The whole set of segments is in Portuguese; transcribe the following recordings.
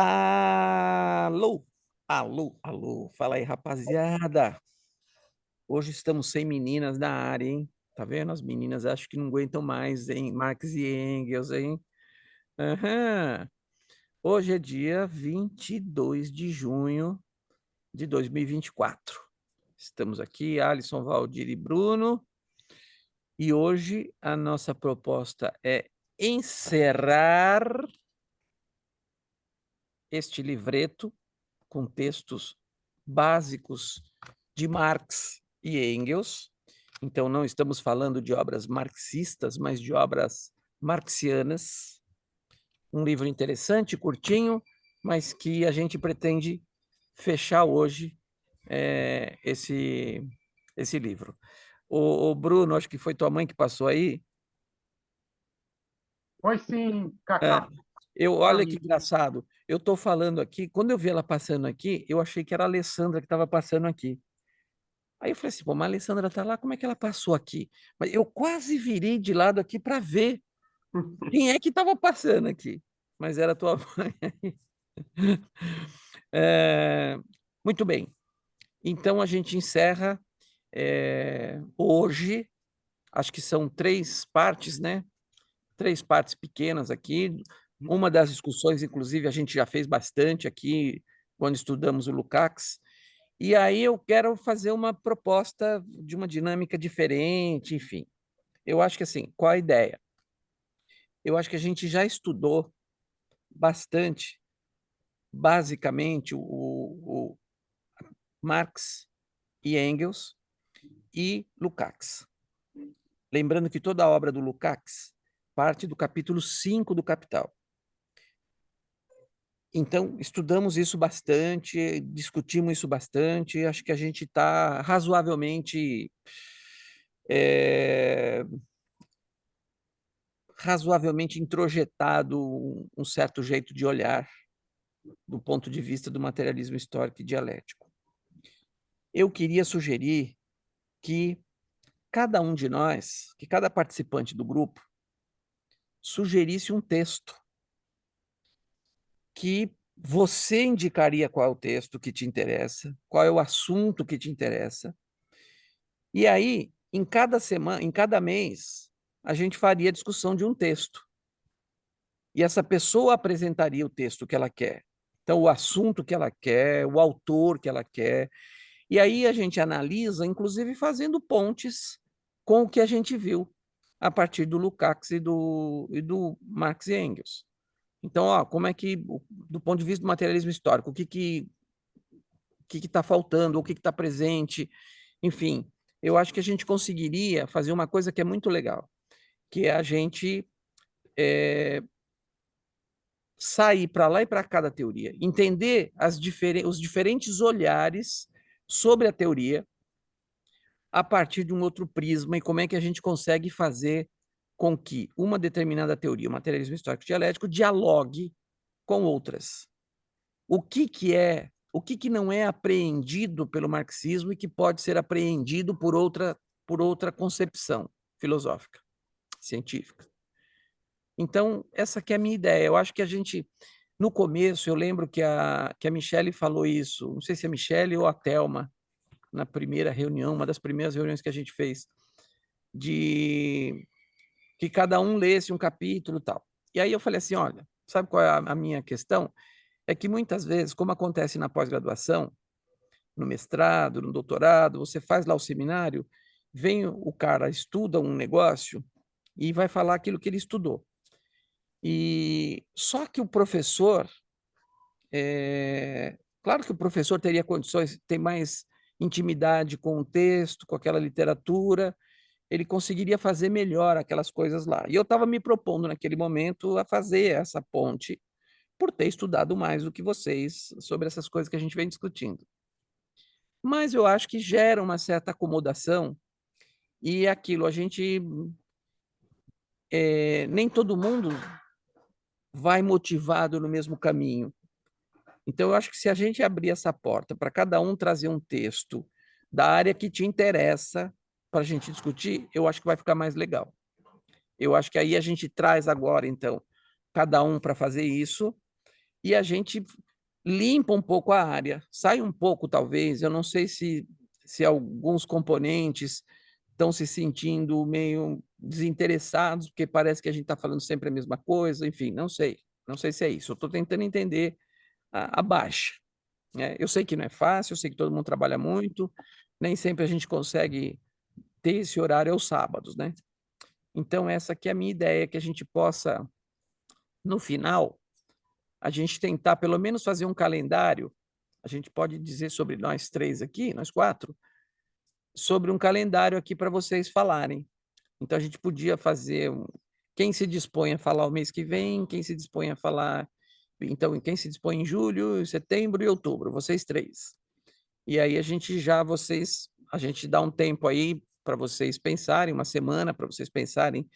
Alô, alô, alô, fala aí rapaziada, hoje estamos sem meninas na área, hein, tá vendo, as meninas acho que não aguentam mais, hein, Marx e Engels, hein. Aham. Hoje é dia 22 de junho de 2024. Estamos aqui, Alisson, Valdir e Bruno, e hoje a nossa proposta é encerrar este livreto com textos básicos de Marx e Engels. Então, não estamos falando de obras marxistas, mas de obras marxianas. Um livro interessante, curtinho, mas que a gente pretende fechar hoje esse livro. O Bruno, acho que foi tua mãe que passou aí. Pois sim, É, Cacá, meu olha que amigo. engraçado. Eu estou falando aqui, quando eu vi ela passando aqui, eu achei que era a Alessandra que estava passando aqui. Aí eu falei assim: "Pô, mas a Alessandra tá lá, como é que ela passou aqui?". Mas eu quase virei de lado aqui para ver quem é que estava passando aqui, mas era a tua mãe. Muito bem, então a gente encerra, hoje, acho que são 3 partes, né, 3 partes pequenas aqui. Uma das discussões, inclusive, a gente já fez bastante aqui, quando estudamos o Lukács. E aí eu quero fazer uma proposta de uma dinâmica diferente, enfim. Eu acho que assim, qual a ideia? Eu acho que a gente já estudou bastante, basicamente, o Marx e Engels e Lukács. Lembrando que toda a obra do Lukács parte do capítulo 5 do Capital. Então, estudamos isso bastante, discutimos isso bastante, acho que a gente está razoavelmente eh, razoavelmente introjetado um certo jeito de olhar do ponto de vista do materialismo histórico e dialético. Eu queria sugerir que cada um de nós, que cada participante do grupo, sugerisse um texto que você indicaria qual é o texto que te interessa, qual é o assunto que te interessa, e aí, em cada semana, em cada mês, a gente faria a discussão de um texto. E essa pessoa apresentaria o texto que ela quer. Então, o assunto que ela quer, o autor que ela quer. E aí a gente analisa, inclusive fazendo pontes com o que a gente viu a partir do Lukács e do Marx e Engels. Então, ó, como é que, do ponto de vista do materialismo histórico, o que está faltando, o que está presente, enfim, eu acho que a gente conseguiria fazer uma coisa que é muito legal, que é a gente sair para lá e para cá da teoria, entender os diferentes olhares sobre a teoria a partir de um outro prisma e como é que a gente consegue fazer com que uma determinada teoria, o materialismo histórico dialético, dialogue com outras. O que não é apreendido pelo marxismo e que pode ser apreendido por outra concepção filosófica, científica. Então, essa que é a minha ideia. Eu acho que a gente, no começo, eu lembro que a Michele falou isso, não sei se é a Michele ou a Thelma, na primeira reunião, uma das primeiras reuniões que a gente fez, de que cada um lesse um capítulo e tal. E aí eu falei assim: olha, sabe qual é a minha questão? É que muitas vezes, como acontece na pós-graduação, no mestrado, no doutorado, você faz lá o seminário, vem o cara, estuda um negócio e vai falar aquilo que ele estudou. E só que o professor, claro que o professor teria condições, tem mais intimidade com o texto, com aquela literatura, ele conseguiria fazer melhor aquelas coisas lá. E eu estava me propondo naquele momento a fazer essa ponte, por ter estudado mais do que vocês sobre essas coisas que a gente vem discutindo. Mas eu acho que gera uma certa acomodação e é aquilo, a gente, nem todo mundo vai motivado no mesmo caminho. Então, eu acho que se a gente abrir essa porta para cada um trazer um texto da área que te interessa para a gente discutir, eu acho que vai ficar mais legal. Eu acho que aí a gente traz agora, então, cada um para fazer isso, e a gente limpa um pouco a área, sai um pouco, talvez, eu não sei se alguns componentes estão se sentindo meio desinteressados, porque parece que a gente está falando sempre a mesma coisa, enfim, não sei se é isso, eu estou tentando entender a baixa, né? Eu sei que não é fácil, eu sei que todo mundo trabalha muito, nem sempre a gente consegue ter esse horário aos sábados, né? Então essa aqui é a minha ideia, que a gente possa, no final, a gente tentar pelo menos fazer um calendário, a gente pode dizer sobre nós 3 aqui, nós 4, sobre um calendário aqui para vocês falarem. Então a gente podia fazer quem se dispõe a falar o mês que vem, quem se dispõe a falar, então quem se dispõe em julho, setembro e outubro, vocês 3. E aí a gente dá um tempo aí para vocês pensarem, uma semana para vocês pensarem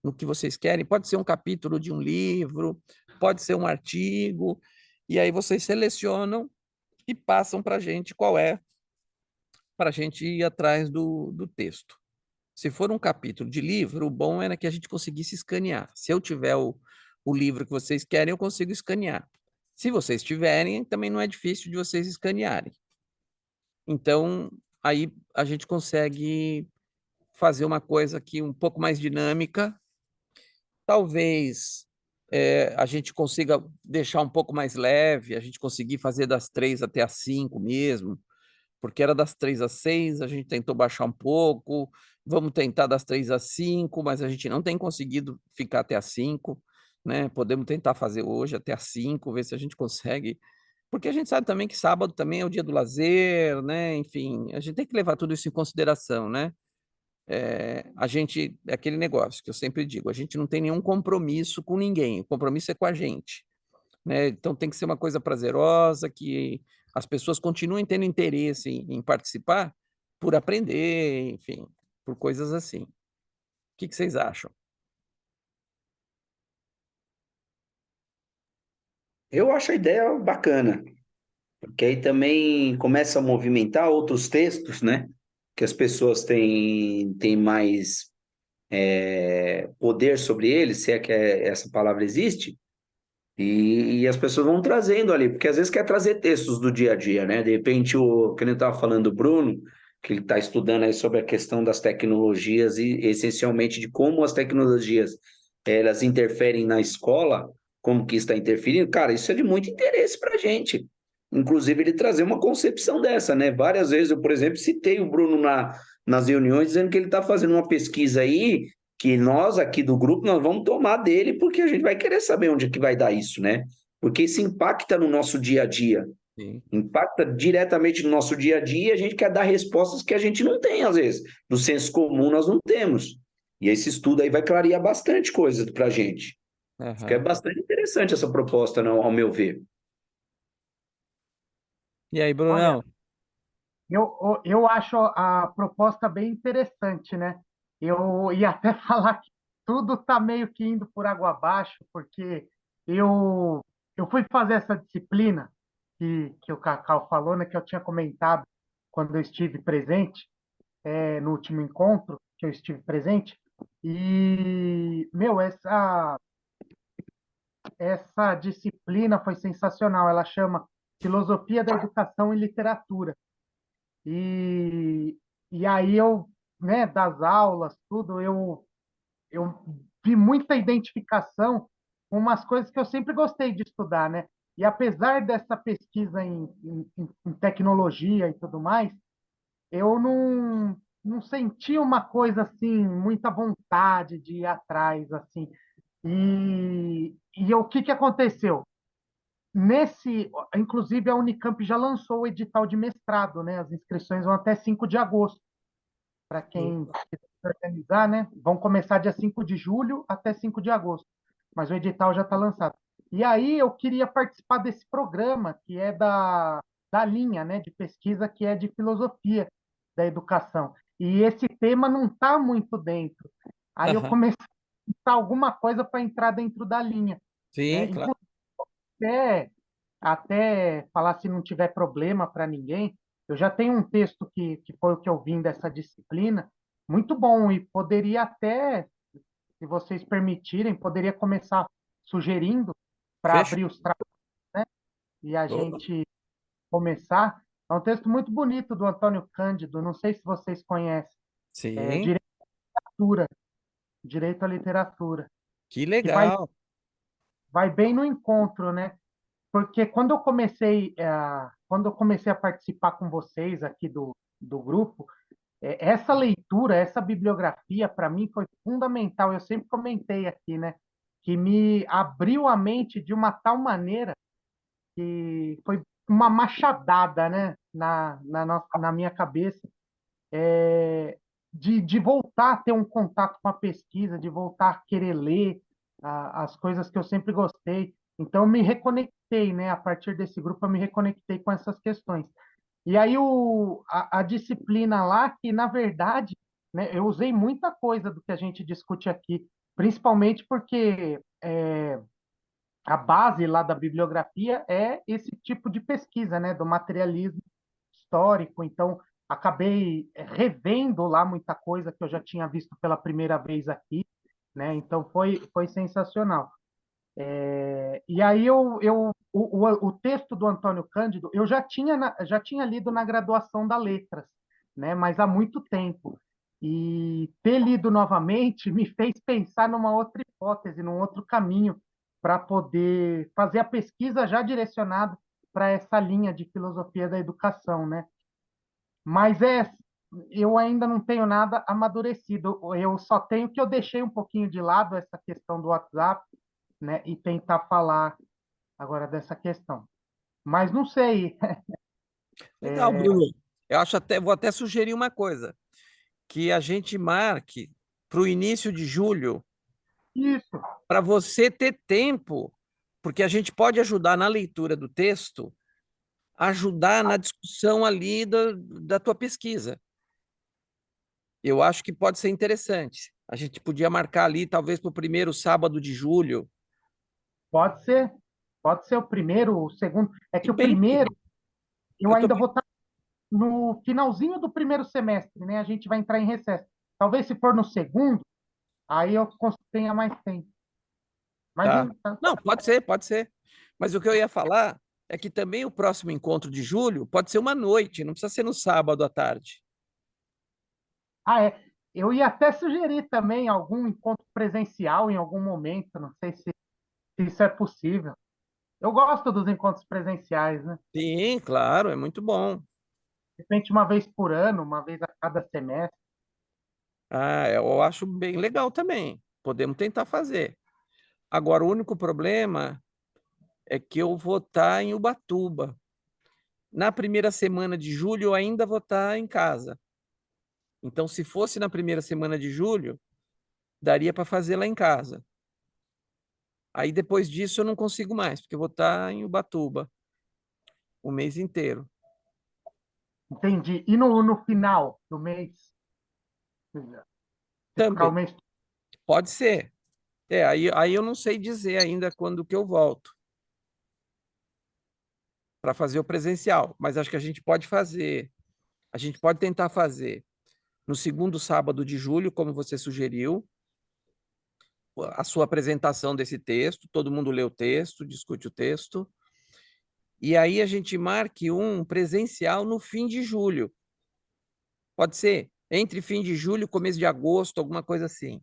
no que vocês querem. Pode ser um capítulo de um livro, pode ser um artigo, e aí vocês selecionam e passam para a gente qual é, para a gente ir atrás do texto. Se for um capítulo de livro, o bom era que a gente conseguisse escanear. Se eu tiver o livro que vocês querem, eu consigo escanear. Se vocês tiverem, também não é difícil de vocês escanearem. Então, aí a gente consegue fazer uma coisa aqui um pouco mais dinâmica. Talvez a gente consiga deixar um pouco mais leve, a gente conseguir fazer das 3 até as 5 mesmo, porque era das 3 às 6, a gente tentou baixar um pouco, vamos tentar das 3 às 5, mas a gente não tem conseguido ficar até às 5, né? Podemos tentar fazer hoje até às 5, ver se a gente consegue, porque a gente sabe também que sábado também é o dia do lazer, né? Enfim, a gente tem que levar tudo isso em consideração, né? A gente, é aquele negócio que eu sempre digo, a gente não tem nenhum compromisso com ninguém, o compromisso é com a gente, né? Então tem que ser uma coisa prazerosa, que as pessoas continuem tendo interesse em participar por aprender, enfim, por coisas assim. O que vocês acham? Eu acho a ideia bacana, porque aí também começa a movimentar outros textos, né? Que as pessoas têm mais poder sobre eles, se é que essa palavra existe, e as pessoas vão trazendo ali, porque às vezes quer trazer textos do dia a dia, né? De repente, que ele estava falando, o Bruno, que ele está estudando aí sobre a questão das tecnologias e essencialmente de como as tecnologias elas interferem na escola, como que está interferindo, cara, isso é de muito interesse para a gente. Inclusive, ele trazer uma concepção dessa, né? Várias vezes eu, por exemplo, citei o Bruno nas reuniões, dizendo que ele está fazendo uma pesquisa aí que nós aqui do grupo nós vamos tomar dele porque a gente vai querer saber onde é que vai dar isso, né? Porque isso impacta no nosso dia a dia, Sim. impacta diretamente no nosso dia a dia e a gente quer dar respostas que a gente não tem às vezes, do senso comum nós não temos. E esse estudo aí vai clarear bastante coisa para a gente. Acho que é Aham. bastante interessante essa proposta, não, ao meu ver. E aí, Olha, Brunão? eu acho a proposta bem interessante, né? Eu ia até falar que tudo está meio que indo por água abaixo, porque eu, eu fui fazer essa disciplina que o Cacau falou, né? Que eu tinha comentado quando eu estive presente, no último encontro que eu estive presente. E, meu, essa disciplina foi sensacional. Ela chama Filosofia da Educação e Literatura. E, e aí eu, né, das aulas, tudo, eu vi muita identificação com umas coisas que eu sempre gostei de estudar, né? E apesar dessa pesquisa em tecnologia e tudo mais, eu não senti uma coisa assim, muita vontade de ir atrás, assim. E o que aconteceu? Inclusive a Unicamp já lançou o edital de mestrado, né? As inscrições vão até 5 de agosto, para quem quiser se organizar, né? Vão começar dia 5 de julho até 5 de agosto, mas o edital já está lançado. E aí eu queria participar desse programa, que é da linha, né, de pesquisa, que é de filosofia da educação. E esse tema não está muito dentro. Aí eu Aham. comecei a pensar alguma coisa para entrar dentro da linha, Sim, né? claro. Até, até falar se não tiver problema para ninguém, eu já tenho um texto que foi o que eu vim dessa disciplina, muito bom, e poderia até, se vocês permitirem, poderia começar sugerindo para Fechou. abrir os trabalhos. e a Boa. gente começar. É um texto muito bonito do Antônio Cândido, não sei se vocês conhecem, Sim, Direito à Literatura, Direito à Literatura, que que vai, legal. vai bem no encontro, né? Porque quando eu comecei a participar com vocês aqui do grupo, essa leitura, essa bibliografia, para mim, foi fundamental. Eu sempre comentei aqui, né? Que me abriu a mente de uma tal maneira que foi uma machadada, né? Na minha cabeça, de voltar a ter um contato com a pesquisa, de voltar a querer ler as coisas que eu sempre gostei. Então, eu me reconectei, né? A partir desse grupo, eu me reconectei com essas questões. E aí a disciplina lá, que na verdade, né, eu usei muita coisa do que a gente discute aqui, principalmente porque a base lá da bibliografia é esse tipo de pesquisa, né, do materialismo histórico. Então, acabei revendo lá muita coisa que eu já tinha visto pela primeira vez aqui, né? Então, foi sensacional. E aí o texto do Antônio Cândido eu já tinha lido na graduação da Letras, né? Mas há muito tempo. E ter lido novamente me fez pensar numa outra hipótese, num outro caminho para poder fazer a pesquisa já direcionada para essa linha de filosofia da educação, né? Mas eu ainda não tenho nada amadurecido. Eu só tenho que eu deixei um pouquinho de lado essa questão do WhatsApp, né, e tentar falar agora dessa questão. Mas não sei. Legal, Bruno. Eu acho vou até sugerir uma coisa, que a gente marque para o início de julho, Isso, para você ter tempo, porque a gente pode ajudar na leitura do texto, ajudar na discussão ali da tua pesquisa. Eu acho que pode ser interessante. A gente podia marcar ali, talvez, para o primeiro sábado de julho. pode ser. Pode ser o primeiro, o segundo. É que o Depende. primeiro, eu Eu tô... ainda vou estar no finalzinho do primeiro semestre, né? A gente vai entrar em recesso. Talvez se for no segundo, aí eu tenha mais tempo. Mas Tá. não, tá. Não, pode ser, pode ser. Mas o que eu ia falar é que também o próximo encontro de julho pode ser uma noite, não precisa ser no sábado à tarde. Ah, é. Eu ia até sugerir também algum encontro presencial em algum momento. Não sei se isso é possível. Eu gosto dos encontros presenciais, né? Sim, claro, é muito bom. De repente, uma vez por ano, uma vez a cada semestre. Ah, eu acho bem legal também. Podemos tentar fazer. Agora, o único problema é que eu vou estar em Ubatuba. Na primeira semana de julho, eu ainda vou estar em casa. Então, se fosse na primeira semana de julho, daria para fazer lá em casa. Aí, depois disso, eu não consigo mais, porque eu vou estar em Ubatuba o mês inteiro. Entendi. E no final do mês? Se ficar o Também, mês. pode ser. Aí eu não sei dizer ainda quando que eu volto para fazer o presencial, mas acho que a gente pode fazer. A gente pode tentar fazer no segundo sábado de julho, como você sugeriu, a sua apresentação desse texto, todo mundo lê o texto, discute o texto, e aí a gente marque um presencial no fim de julho. Pode ser entre fim de julho e começo de agosto, alguma coisa assim.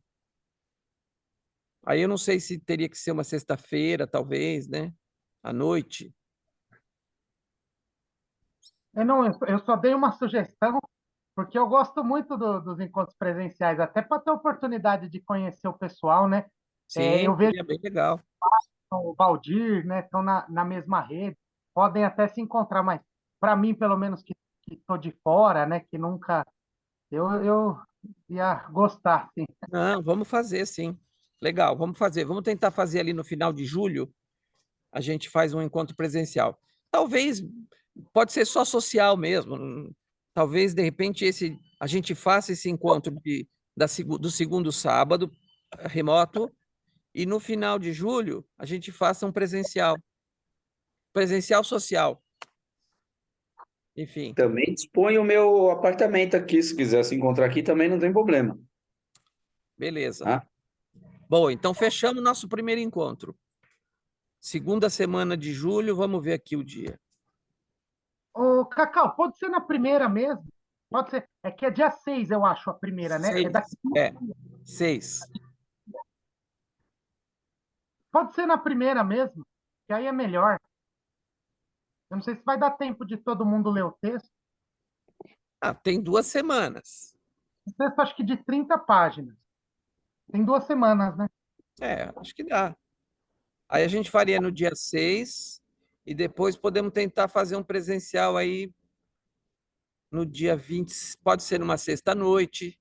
Aí eu não sei se teria que ser uma sexta-feira, talvez, né? À noite. Eu só dei uma sugestão, porque eu gosto muito dos encontros presenciais, até para ter a oportunidade de conhecer o pessoal, né? Sim, Eu vejo seria bem legal. o Valdir, né? Estão na mesma rede, podem até se encontrar, mas para mim, pelo menos que estou de fora, né? Que nunca. Eu ia gostar, sim. Não, vamos fazer, sim. Legal, vamos fazer. Vamos tentar fazer ali no final de julho, a gente faz um encontro presencial. Talvez, pode ser só social mesmo. Talvez, de repente, a gente faça esse encontro do segundo sábado, remoto, e no final de julho, a gente faça um presencial. Presencial social. Enfim, Também dispõe o meu apartamento aqui, se quiser se encontrar aqui também não tem problema, beleza. tá? Bom, então fechamos nosso primeiro encontro. Segunda semana de julho, vamos ver aqui o dia. Ô, Cacau, pode ser na primeira mesmo? Pode ser. É que é dia 6, eu acho, a primeira, né? É 6. daqui. É, 6. Pode ser na primeira mesmo, que aí é melhor. Eu não sei se vai dar tempo de todo mundo ler o texto. Ah, tem 2 semanas. O texto acho que de 30 páginas. Tem 2 semanas, né? É, acho que dá. Aí a gente faria no dia 6 e depois podemos tentar fazer um presencial aí no dia 20, pode ser numa sexta-noite.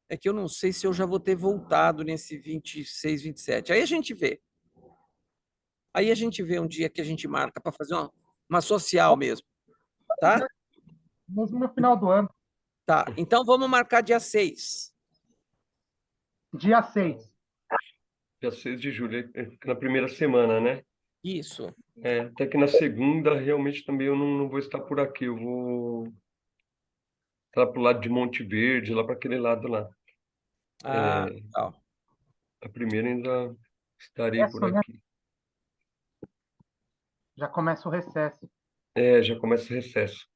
É que eu não sei se eu já vou ter voltado nesse 26, 27. Aí a gente vê. Aí a gente vê um dia que a gente marca para fazer uma social mesmo, tá? Mesmo no final do ano. Tá, então vamos marcar dia 6. Dia 6. Dia 6 de julho, na primeira semana, né? Isso. Até que na segunda, realmente, também eu não vou estar por aqui. Eu vou estar pro lado de Monte Verde, lá para aquele lado lá. Ah, tá. A primeira ainda estarei por Recesso, né? aqui. Já começa o recesso. Já começa o recesso.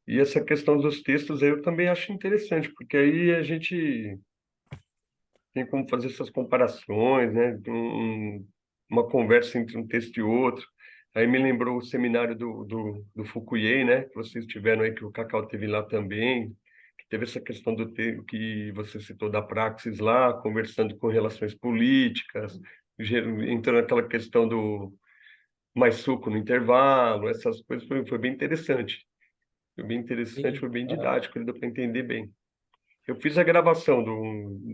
E essa questão dos textos aí eu também acho interessante, porque aí a gente tem como fazer essas comparações, né? Uma conversa entre um texto e outro. Aí me lembrou o seminário do Fukuyei, né? Que vocês tiveram aí, que o Cacau teve lá também, que teve essa questão do que você citou da praxis lá, conversando com relações políticas, entrando naquela questão do mais suco no intervalo, essas coisas, foi bem interessante. Foi bem interessante, Sim. foi bem Aham. didático, deu para entender bem. Eu fiz a gravação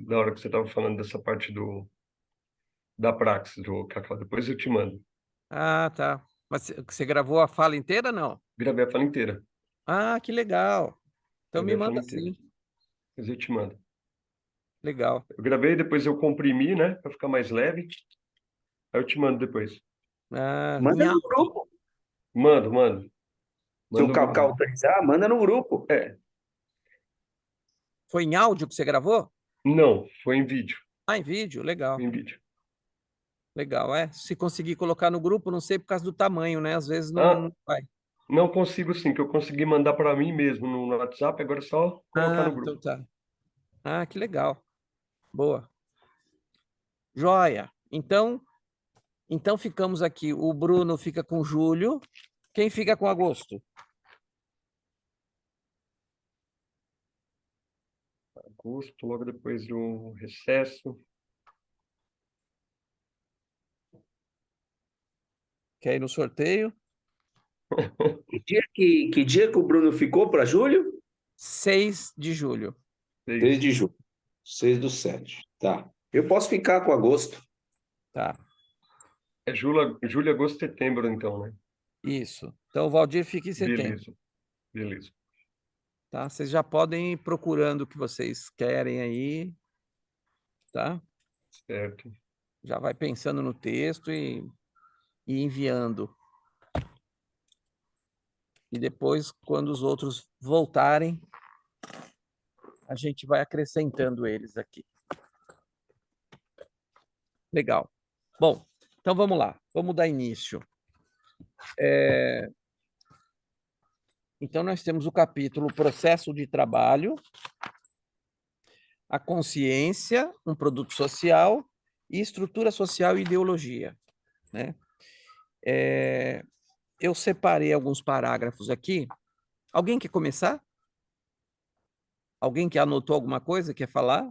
na hora que você estava falando dessa parte da praxis, do Cacau. Depois eu te mando. Ah, tá. Mas você gravou a fala inteira, não? Gravei a fala inteira. Ah, que legal. Então me Gravei a fala manda inteira. sim. Depois eu te mando. Legal. Eu gravei, depois eu comprimi, né? Para ficar mais leve. Aí eu te mando depois. Ah, Manda no grupo. Mando, mando. Se o Mando. Cacau autorizar, manda no grupo. foi em áudio que você gravou? Não, foi em vídeo. Ah, em vídeo? Legal. Foi em vídeo. Legal, é. Se conseguir colocar no grupo, não sei por causa do tamanho, né? Às vezes Ah, não vai. não consigo sim, que eu consegui mandar para mim mesmo no WhatsApp, agora é só colocar Ah, no então grupo. tá. Ah, que legal. Boa. Joia. Então ficamos aqui. O Bruno fica com julho. Quem fica com agosto? Agosto, logo depois do recesso. Quer ir no sorteio? Que dia que o Bruno ficou para julho? 6 de julho. 6 de julho. 6/7. Tá. Eu posso ficar com agosto. Tá. É julho, agosto, setembro, então, né? Isso. Então o Valdir fica em setembro. Beleza, beleza. Tá? Vocês já podem ir procurando o que vocês querem aí, tá? Certo. Já vai pensando no texto e enviando. E depois, quando os outros voltarem, a gente vai acrescentando eles aqui. Legal. Bom, então vamos lá. Vamos dar início. Então, nós temos o capítulo Processo de Trabalho, a consciência, um produto social, e estrutura social e ideologia, né? Eu separei alguns parágrafos aqui. Alguém quer começar? Alguém que anotou alguma coisa, quer falar?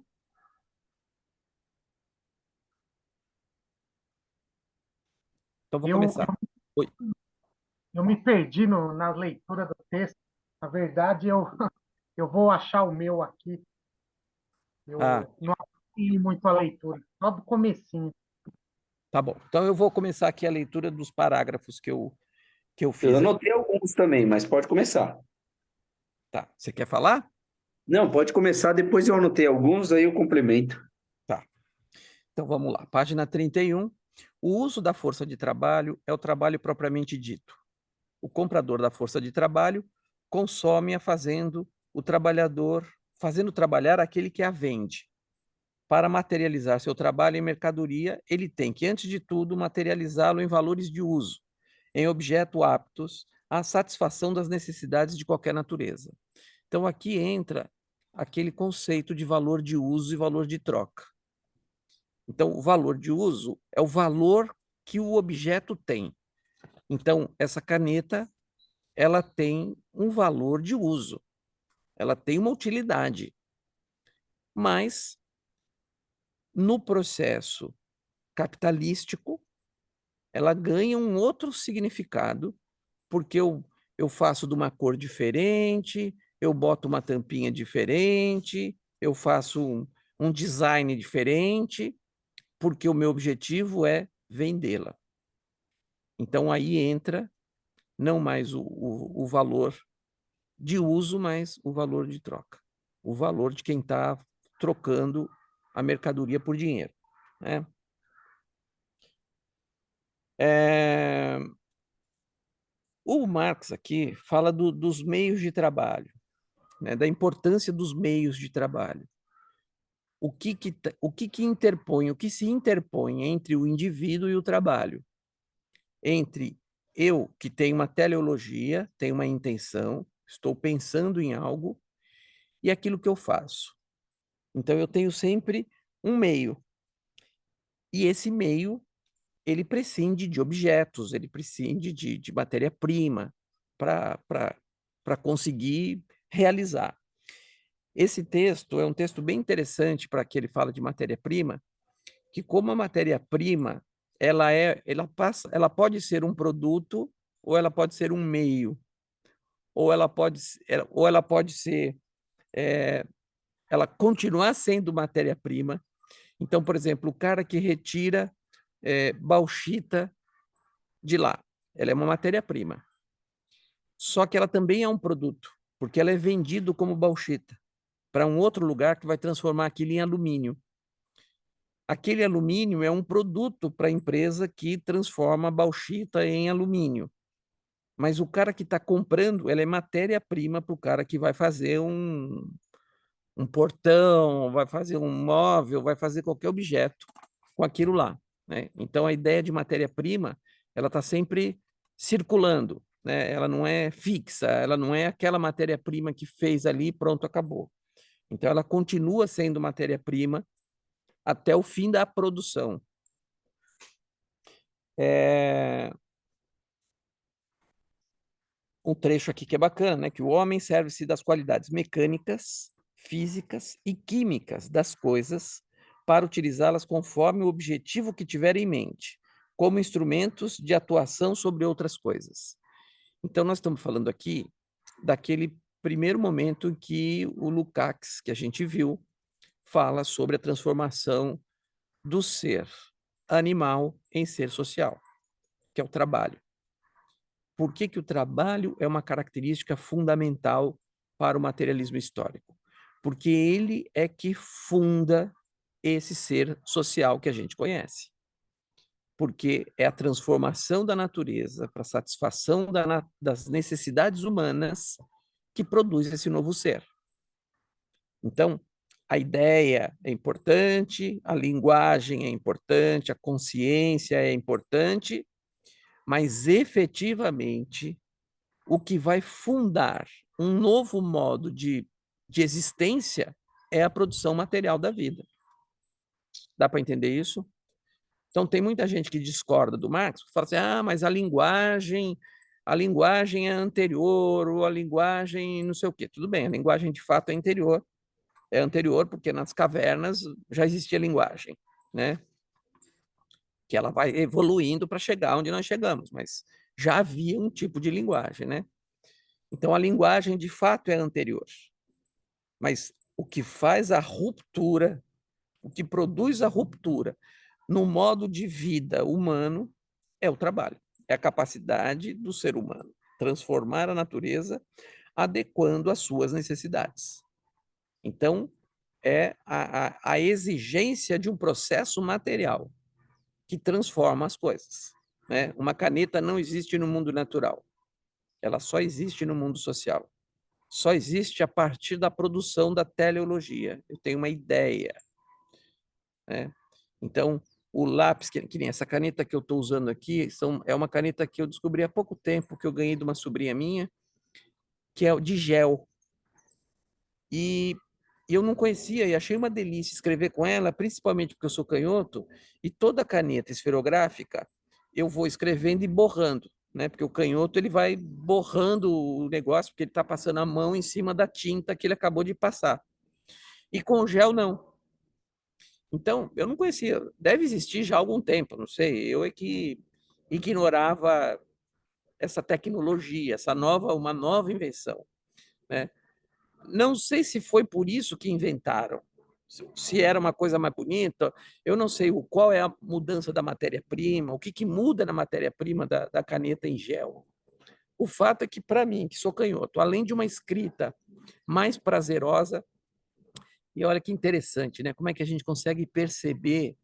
Então, vou Eu, começar. Oi. eu me perdi na leitura do texto. Na verdade, eu vou achar o meu aqui. Ah, Eu não acompanhei muito a leitura, só do comecinho. tá bom. Então, eu vou começar aqui a leitura dos parágrafos que eu Eu fiz aqui. anotei alguns também, mas pode começar. Tá. Você quer falar? Não, pode começar, depois eu anotei alguns, aí eu complemento. Tá. Então, vamos lá. Página 31. O uso da força de trabalho é o trabalho propriamente dito. O comprador da força de trabalho consome-a fazendo trabalhar aquele que a vende. para materializar seu trabalho em mercadoria, ele tem que, antes de tudo, materializá-lo em valores de uso, em objetos aptos à satisfação das necessidades de qualquer natureza. Então, aqui entra aquele conceito de valor de uso e valor de troca. Então, o valor de uso é o valor que o objeto tem. Então, essa caneta, ela tem um valor de uso, ela tem uma utilidade, mas no processo capitalístico, ela ganha um outro significado, porque eu faço de uma cor diferente, eu boto uma tampinha diferente, eu faço um design diferente, porque o meu objetivo é vendê-la. Então, aí entra não mais o valor de uso, mas o valor de troca. O valor de quem está trocando a mercadoria por dinheiro, né? O Marx aqui fala dos meios de trabalho, né? Da importância dos meios de trabalho. O que interpõe, o que se interpõe entre o indivíduo e o trabalho? Entre eu, que tenho uma teleologia, tenho uma intenção, estou pensando em algo, e aquilo que eu faço. Então, eu tenho sempre um meio. E esse meio, ele prescinde de objetos, ele prescinde de matéria-prima para conseguir realizar. Esse texto é um texto bem interessante para que ele fala de matéria-prima, que como a matéria-prima, ela pode ser um produto ou ela pode ser um meio, ou ela pode ser, ela continuar sendo matéria-prima. Então, por exemplo, o cara que retira bauxita de lá, ela é uma matéria-prima. Só que ela também é um produto, porque ela é vendido como bauxita para um outro lugar que vai transformar aquilo em alumínio. Aquele alumínio é um produto para a empresa que transforma a bauxita em alumínio. Mas o cara que está comprando, ela é matéria-prima para o cara que vai fazer um portão, vai fazer um móvel, vai fazer qualquer objeto com aquilo lá, né? Então, a ideia de matéria-prima, ela está sempre circulando, né? Ela não é fixa, ela não é aquela matéria-prima que fez ali, pronto, acabou. Então, ela continua sendo matéria-prima até o fim da produção. Um trecho aqui que é bacana, né? Que o homem serve-se das qualidades mecânicas, físicas e químicas das coisas para utilizá-las conforme o objetivo que tiver em mente, como instrumentos de atuação sobre outras coisas. Então, nós estamos falando aqui daquele primeiro momento em que o Lukács, que a gente viu, fala sobre a transformação do ser animal em ser social, que é o trabalho. Por que o trabalho é uma característica fundamental para o materialismo histórico? Porque ele é que funda esse ser social que a gente conhece. Porque é a transformação da natureza para a satisfação das necessidades humanas que produz esse novo ser. Então, a ideia é importante, a linguagem é importante, a consciência é importante, mas efetivamente o que vai fundar um novo modo de existência é a produção material da vida. Dá para entender isso? Então, tem muita gente que discorda do Marx, que fala assim, mas a linguagem é anterior, ou a linguagem não sei o quê. Tudo bem, a linguagem de fato é anterior porque nas cavernas já existia linguagem, né? Que ela vai evoluindo para chegar onde nós chegamos, mas já havia um tipo de linguagem, né? Então, a linguagem, de fato, é anterior. Mas o que faz a ruptura, o que produz a ruptura no modo de vida humano é o trabalho. É a capacidade do ser humano transformar a natureza adequando às suas necessidades. Então, é a exigência de um processo material que transforma as coisas, né? Uma caneta não existe no mundo natural. Ela só existe no mundo social. Só existe a partir da produção da teleologia. Eu tenho uma ideia. né? Então, o lápis, que nem essa caneta que eu estou usando aqui, é uma caneta que eu descobri há pouco tempo, que eu ganhei de uma sobrinha minha, que é de gel. E eu não conhecia e achei uma delícia escrever com ela, principalmente porque eu sou canhoto, e toda caneta esferográfica eu vou escrevendo e borrando, né? Porque o canhoto ele vai borrando o negócio, porque ele está passando a mão em cima da tinta que ele acabou de passar. E com gel, não. Então, eu não conhecia. Deve existir já há algum tempo, não sei. Eu é que ignorava essa tecnologia, uma nova invenção, né? Não sei se foi por isso que inventaram, se era uma coisa mais bonita, eu não sei qual é a mudança da matéria-prima, o que muda na matéria-prima da caneta em gel. O fato é que, para mim, que sou canhoto, além de uma escrita mais prazerosa, e olha que interessante, né? Como é que a gente consegue perceber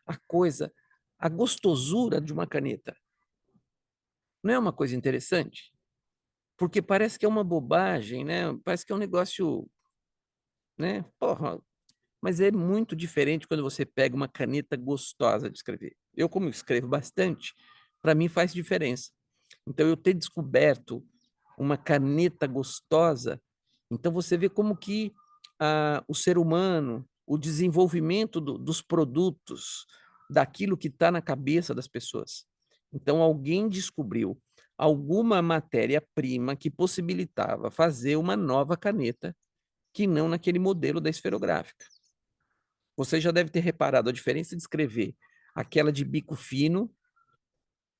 a coisa, a gostosura de uma caneta? Não é uma coisa interessante? Porque parece que é uma bobagem, né? Parece que é um negócio, né? Porra, mas é muito diferente quando você pega uma caneta gostosa de escrever. Eu, como escrevo bastante, para mim faz diferença. Então, eu ter descoberto uma caneta gostosa, então você vê como que o ser humano, o desenvolvimento dos produtos, daquilo que está na cabeça das pessoas. Então, alguém descobriu alguma matéria-prima que possibilitava fazer uma nova caneta que não naquele modelo da esferográfica. Você já deve ter reparado a diferença de escrever aquela de bico fino,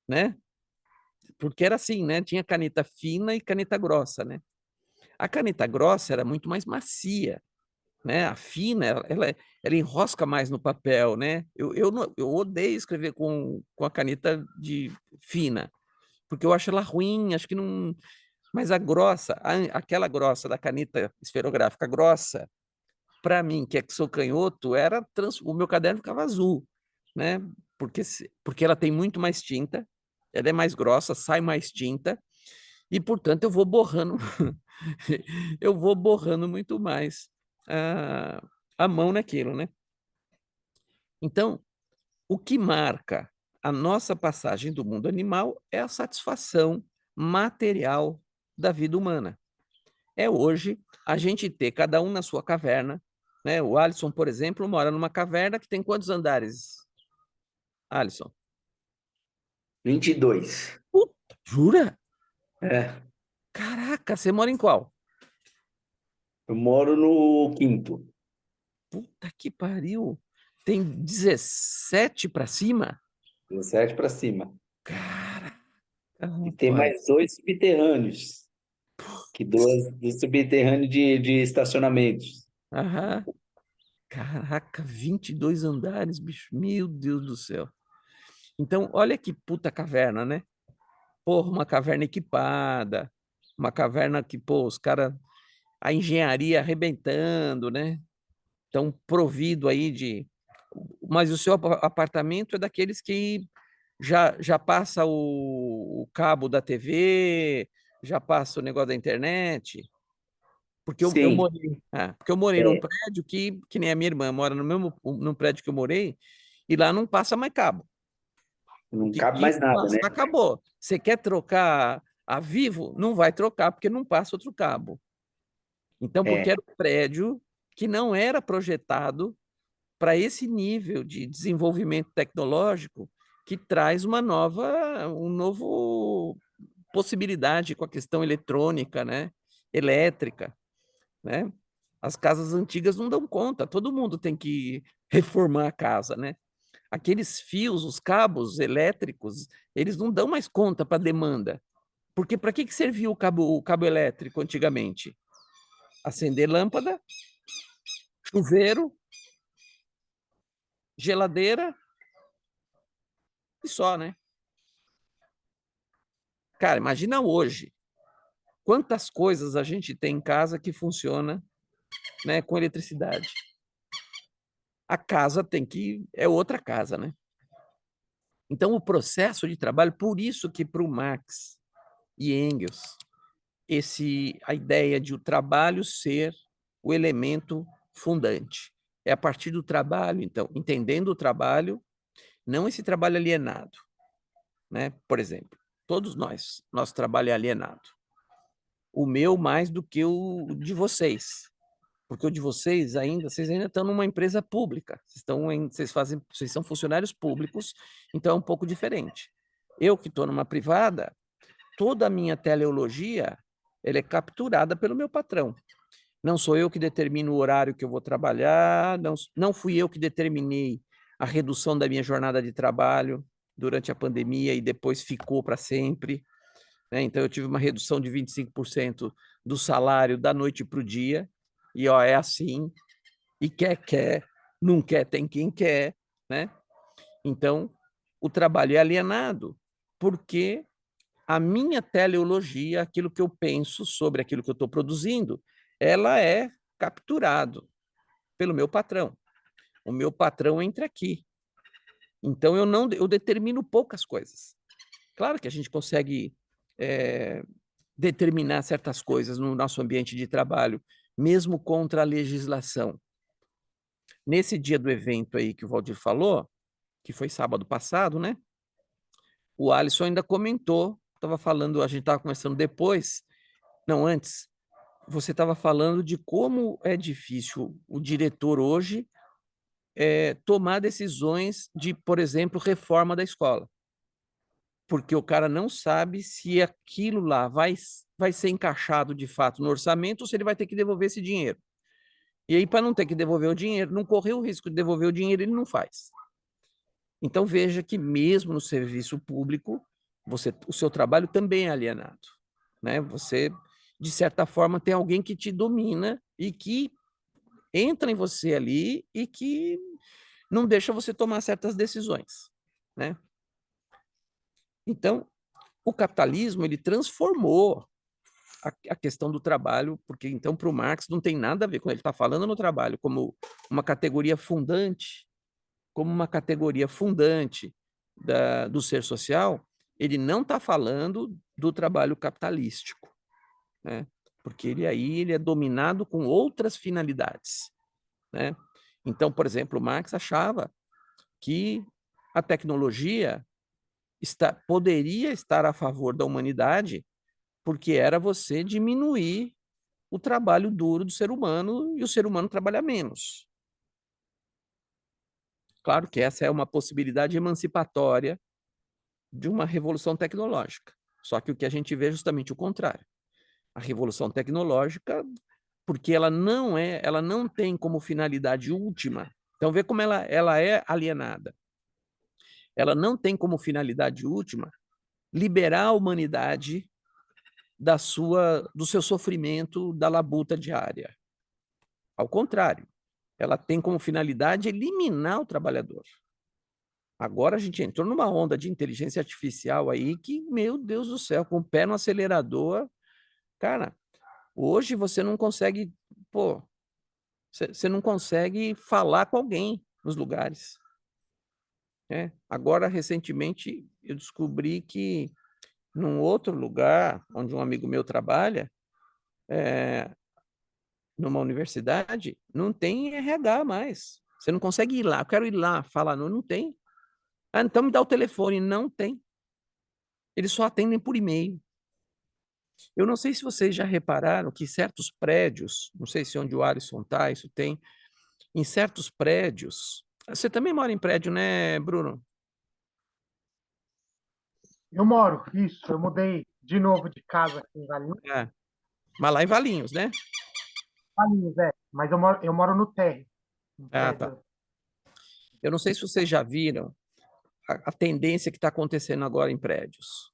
né? Porque era assim, né? Tinha caneta fina e caneta grossa, né? A caneta grossa era muito mais macia, né? A fina, ela enrosca mais no papel, né? Eu odeio escrever com a caneta fina, porque eu acho ela ruim, acho que não... Mas a grossa, aquela grossa da caneta esferográfica grossa, para mim, que sou canhoto, o meu caderno ficava azul, né? Porque ela tem muito mais tinta, ela é mais grossa, sai mais tinta, e, portanto, eu vou borrando, eu vou borrando muito mais a mão naquilo, né? Então, o que marca a nossa passagem do mundo animal é a satisfação material da vida humana. É hoje a gente ter cada um na sua caverna, né? O Alisson, por exemplo, mora numa caverna que tem quantos andares, Alisson? 22. Puta, jura? É, Caraca, você mora em qual? eu moro no quinto. Puta que pariu. Tem 17 para cima? 17 para cima. Caraca, E tem mais rapaz. 2 subterrâneos, que dois subterrâneos de estacionamentos. Aham. Caraca, 22 andares, bicho. Meu Deus do céu. Então, olha que puta caverna, né? Porra, uma caverna equipada, uma caverna que, pô, os caras, a engenharia arrebentando, né? Estão provido aí de... Mas o seu apartamento é daqueles que já passa o cabo da TV, já passa o negócio da internet. Sim, Porque eu morei num é, prédio que nem a minha irmã mora no prédio que eu morei, e lá não passa mais cabo. O não que cabe tinha mais que nada, né? passar, acabou. Você quer trocar a Vivo? Não vai trocar, porque não passa outro cabo. Então, porque É, era um prédio que não era projetado para esse nível de desenvolvimento tecnológico que traz um novo possibilidade com a questão eletrônica, né? Elétrica, né? As casas antigas não dão conta, todo mundo tem que reformar a casa, né? Aqueles fios, os cabos elétricos, eles não dão mais conta para a demanda. Porque para que servia o cabo elétrico antigamente? Acender lâmpada, chuveiro, geladeira e só, né? Cara, imagina hoje, quantas coisas a gente tem em casa que funciona, né, com eletricidade. A casa é outra casa, né? Então, o processo de trabalho, por isso que para o Marx e Engels, a ideia de o trabalho ser o elemento fundante. É a partir do trabalho, então, entendendo o trabalho, não esse trabalho alienado, né? Por exemplo, todos nós, nosso trabalho é alienado. O meu mais do que o de vocês, porque o de vocês vocês ainda estão numa empresa pública, vocês são funcionários públicos, então é um pouco diferente. Eu que estou numa privada, toda a minha teleologia, ela é capturada pelo meu patrão. Não sou eu que determino o horário que eu vou trabalhar, não fui eu que determinei a redução da minha jornada de trabalho durante a pandemia e depois ficou para sempre, né? Então, eu tive uma redução de 25% do salário da noite para o dia, e ó, é assim, e quer, não quer, tem quem quer, né? Então, o trabalho é alienado, porque a minha teleologia, aquilo que eu penso sobre aquilo que eu estou produzindo, ela é capturado pelo meu patrão. O meu patrão entra aqui. Então, eu determino poucas coisas. Claro que a gente consegue determinar certas coisas no nosso ambiente de trabalho, mesmo contra a legislação. Nesse dia do evento aí que o Valdir falou, que foi sábado passado, né? O Alisson ainda comentou, estava falando, a gente estava conversando depois, não antes, você estava falando de como é difícil o diretor hoje tomar decisões de, por exemplo, reforma da escola. Porque o cara não sabe se aquilo lá vai ser encaixado de fato no orçamento ou se ele vai ter que devolver esse dinheiro. E aí, para não ter que devolver o dinheiro, não correr o risco de devolver o dinheiro, ele não faz. Então, veja que mesmo no serviço público, o seu trabalho também é alienado, né? Você, de certa forma, tem alguém que te domina e que entra em você ali e que não deixa você tomar certas decisões, né? Então, o capitalismo, ele transformou a questão do trabalho, porque então para o Marx não tem nada a ver com ele está falando no trabalho como uma categoria fundante, do ser social, ele não está falando do trabalho capitalístico, né? Porque ele é dominado com outras finalidades, né? Então, por exemplo, o Marx achava que a tecnologia poderia estar a favor da humanidade porque era você diminuir o trabalho duro do ser humano e o ser humano trabalhar menos. Claro que essa é uma possibilidade emancipatória de uma revolução tecnológica. Só que o que a gente vê é justamente o contrário. A revolução tecnológica, porque ela não tem como finalidade última. Então, vê como ela é alienada. Ela não tem como finalidade última liberar a humanidade do seu sofrimento, da labuta diária. Ao contrário, ela tem como finalidade eliminar o trabalhador. Agora a gente entrou numa onda de inteligência artificial aí que, meu Deus do céu, com o pé no acelerador, cara, hoje você não consegue, você não consegue falar com alguém nos lugares, né? Agora, recentemente, eu descobri que num outro lugar, onde um amigo meu trabalha, numa universidade, não tem RH mais. Você não consegue ir lá. Eu quero ir lá falar, não tem. Ah, então me dá o telefone. Não tem. Eles só atendem por e-mail. Eu não sei se vocês já repararam que certos prédios, não sei se onde o Alisson está, isso tem, em certos prédios. Você também mora em prédio, né, Bruno? Eu moro, isso, eu mudei de novo de casa aqui em Valinhos. É. Mas lá em Valinhos, né? Valinhos, mas eu moro no térreo. No Ah, tá. prédio. Eu não sei se vocês já viram a tendência que está acontecendo agora em prédios.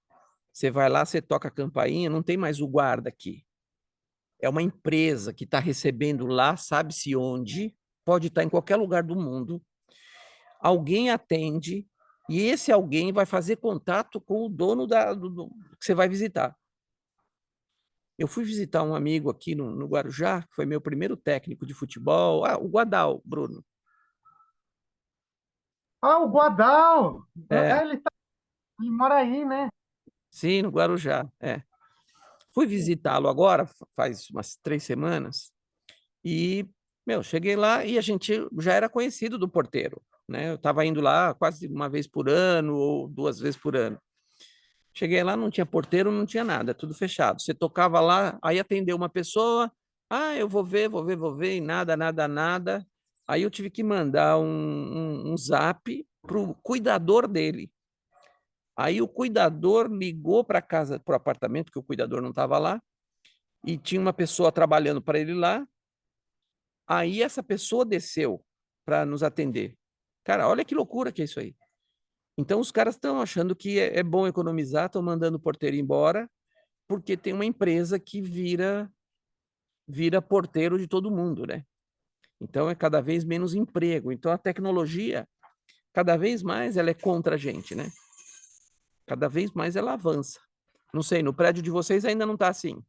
Você vai lá, você toca a campainha, não tem mais o guarda aqui. É uma empresa que está recebendo lá, sabe-se onde, pode estar em qualquer lugar do mundo. Alguém atende e esse alguém vai fazer contato com o dono que você vai visitar. Eu fui visitar um amigo aqui no Guarujá, que foi meu primeiro técnico de futebol, o Guadal, Bruno. Ah, o Guadal! É, Ele mora aí, né? sim, no Guarujá. Fui visitá-lo agora, faz umas 3 semanas, e Cheguei lá e a gente já era conhecido do porteiro, né? Eu estava indo lá quase uma vez por ano ou 2 vezes por ano. Cheguei lá, não tinha porteiro, não tinha nada, tudo fechado. Você tocava lá, aí atendeu uma pessoa, eu vou ver, e nada, nada, nada. Aí eu tive que mandar um zap pro cuidador dele. Aí o cuidador ligou para casa, para o apartamento, que o cuidador não estava lá, e tinha uma pessoa trabalhando para ele lá. Aí essa pessoa desceu para nos atender. Cara, olha que loucura que é isso aí. Então os caras estão achando que é bom economizar, estão mandando o porteiro embora, porque tem uma empresa que vira porteiro de todo mundo, né? Então é cada vez menos emprego. Então a tecnologia, cada vez mais ela é contra a gente, né? Cada vez mais ela avança. Não sei, no prédio de vocês ainda não está assim.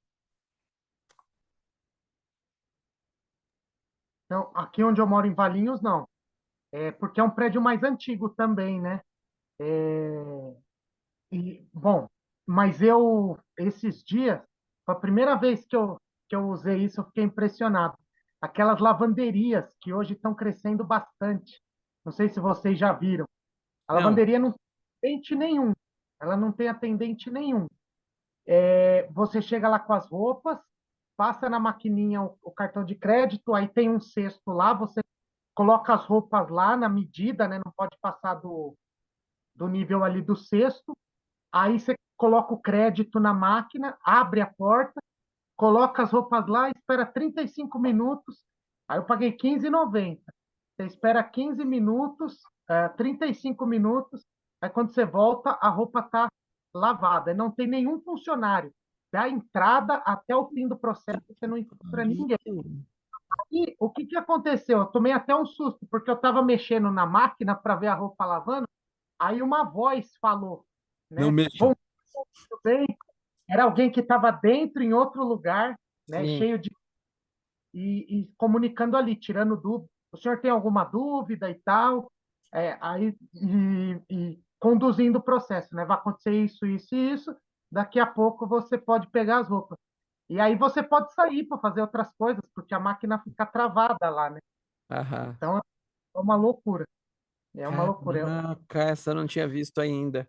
Então, aqui onde eu moro, em Valinhos, não. Porque é um prédio mais antigo também, né? Bom, mas esses dias, foi a primeira vez que eu usei isso, eu fiquei impressionado. Aquelas lavanderias que hoje estão crescendo bastante. Não sei se vocês já viram. A Não. lavanderia não tem atendente nenhum. Ela não tem atendente nenhum. Você chega lá com as roupas, passa na maquininha o cartão de crédito, aí tem um cesto lá, você coloca as roupas lá na medida, né? Não pode passar do nível ali do cesto. Aí você coloca o crédito na máquina, abre a porta, coloca as roupas lá, espera 35 minutos. Aí eu paguei R$ 15,90. Você espera 15 minutos, 35 minutos. Aí quando você volta, a roupa está lavada. Não tem nenhum funcionário. Da entrada até o fim do processo, você não encontra ninguém. E o que aconteceu? Eu tomei até um susto, porque eu estava mexendo na máquina para ver a roupa lavando. Aí uma voz falou, Não né? mexa. Bom, tudo bem? Era alguém que estava dentro, em outro lugar, né? Sim. Cheio de. E comunicando ali, tirando dúvida. O senhor tem alguma dúvida e tal? Aí, e conduzindo o processo, né? Vai acontecer isso, isso e isso. Daqui a pouco você pode pegar as roupas. E aí você pode sair para fazer outras coisas, porque a máquina fica travada lá, né? Aham. Então é uma loucura. É uma loucura. Caraca, essa eu não tinha visto ainda.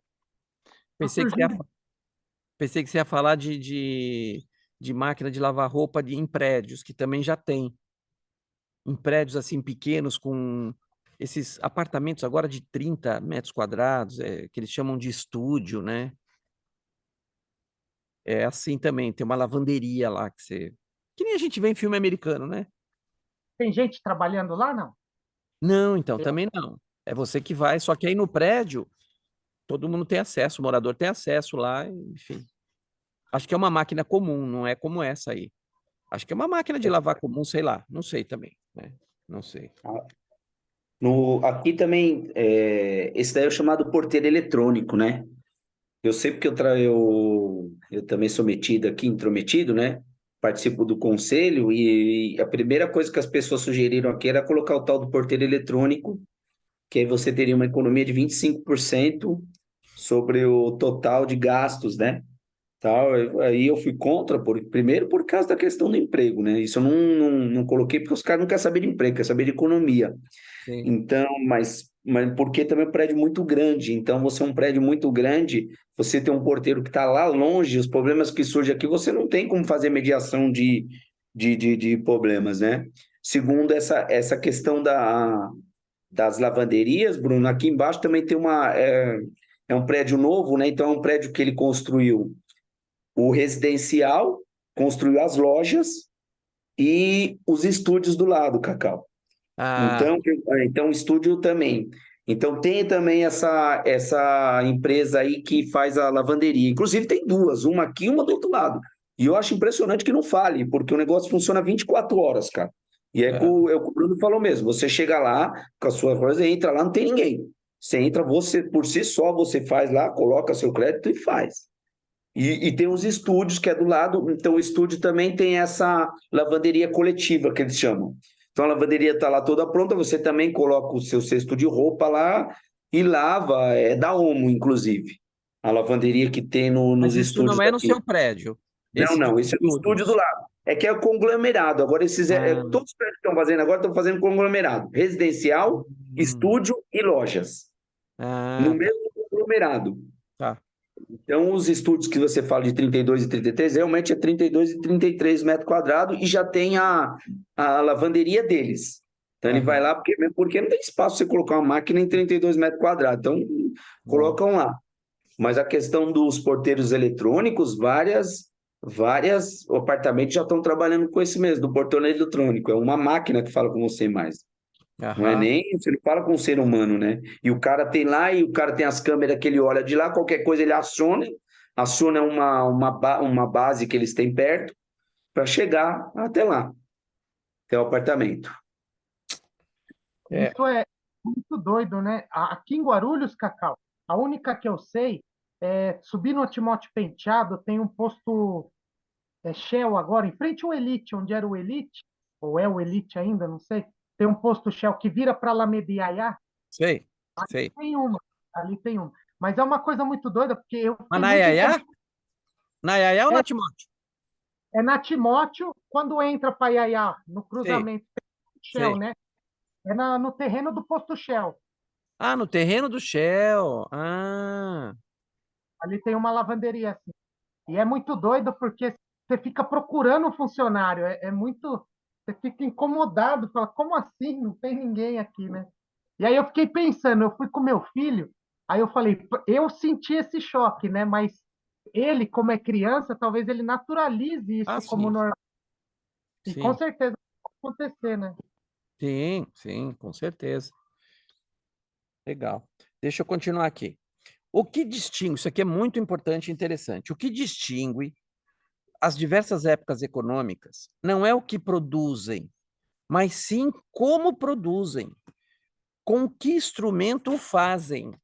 Tá Pensei que você ia, surgindo. pensei que você ia falar de máquina de lavar roupa em prédios, que também já tem. Em prédios assim pequenos, com esses apartamentos agora de 30 metros quadrados, que eles chamam de estúdio, né? É assim também, tem uma lavanderia lá que você. Que nem a gente vê em filme americano, né? Tem gente trabalhando lá, não? Não, então, também não. É você que vai, só que aí no prédio, todo mundo tem acesso, o morador tem acesso lá, enfim. Acho que é uma máquina comum, não é como essa aí. Acho que é uma máquina de lavar comum, sei lá, não sei também, né? Não sei. Aqui também, esse daí é o chamado porteiro eletrônico, né? Eu sei porque eu também sou metido aqui, intrometido, né? Participo do conselho e a primeira coisa que as pessoas sugeriram aqui era colocar o tal do porteiro eletrônico, que aí você teria uma economia de 25% sobre o total de gastos, né? Aí eu fui contra, primeiro por causa da questão do emprego, né? Isso eu não coloquei porque os caras não querem saber de emprego, querem saber de economia. Sim. Então, mas porque também é um prédio muito grande. Então, você é um prédio muito grande, você tem um porteiro que está lá longe, os problemas que surgem aqui, você não tem como fazer mediação de problemas, né? Segundo essa questão das lavanderias, Bruno, aqui embaixo também tem é um prédio novo, né? Então, é um prédio que ele construiu o residencial, construiu as lojas e os estúdios do lado, Cacau. Ah, Então, o estúdio também. Então, tem também essa empresa aí que faz a lavanderia. Inclusive, tem duas, uma aqui e uma do outro lado. E eu acho impressionante que não fale, porque o negócio funciona 24 horas, cara. E é o que o Bruno falou mesmo. Você chega lá, com a sua coisa, entra lá, não tem ninguém. Você entra, você, por si só, você faz lá, coloca seu crédito e faz. E tem os estúdios que é do lado, então o estúdio também tem essa lavanderia coletiva que eles chamam. Então a lavanderia está lá toda pronta, você também coloca o seu cesto de roupa lá e lava, é da Omo, inclusive. A lavanderia que tem mas nos isso estúdios não é no daqui. seu prédio. Não, Esse de não, esse é no estúdio do estúdios. lado. É que é o conglomerado. Agora, todos os prédios que estão fazendo agora estão fazendo conglomerado. Residencial, estúdio e lojas. No Tá, mesmo conglomerado. tá. Então, os estúdios que você fala de 32 e 33, realmente é 32 e 33 metros quadrados e já tem a lavanderia deles. Então, ele vai lá, porque não tem espaço você colocar uma máquina em 32 metros quadrados. Então, colocam lá. Mas a questão dos porteiros eletrônicos, vários apartamentos já estão trabalhando com esse mesmo, do portão eletrônico. É uma máquina que fala com você mais. Não é nem, você não fala com um ser humano, né? E o cara tem lá, e o cara tem as câmeras que ele olha de lá, qualquer coisa ele aciona uma base que eles têm perto para chegar até lá, até o apartamento. Isso é muito doido, né? Aqui em Guarulhos, Cacau, a única que eu sei é subir no Timóteo Penteado, tem um posto Shell agora, em frente ao Elite, onde era o Elite, ou é o Elite ainda, não sei. Tem um posto Shell que vira para Alameda Iaiá. Sei. Tem uma, ali tem uma. Mas é uma coisa muito doida, porque eu Mas fiquei na muito Iaiá? Na Iaiá ou na Timóteo? É na Timóteo, quando entra para Iaiá, no Sei, cruzamento Shell, sei. né? No terreno do posto Shell. Ah, no terreno do Shell. Ali tem uma lavanderia assim. E é muito doido porque você fica procurando um funcionário. É muito. Você fica incomodado, fala, como assim? Não tem ninguém aqui, né? E aí eu fiquei pensando, eu fui com meu filho, aí eu falei, eu senti esse choque, né? Mas ele, como é criança, talvez ele naturalize isso como Sim, normal. E com sim. certeza vai acontecer, né? Sim, sim, com certeza. Legal. Deixa eu continuar aqui. O que distingue, isso aqui é muito importante e interessante, o que distingue as diversas épocas econômicas não é o que produzem, mas sim como produzem, com que instrumento o fazem.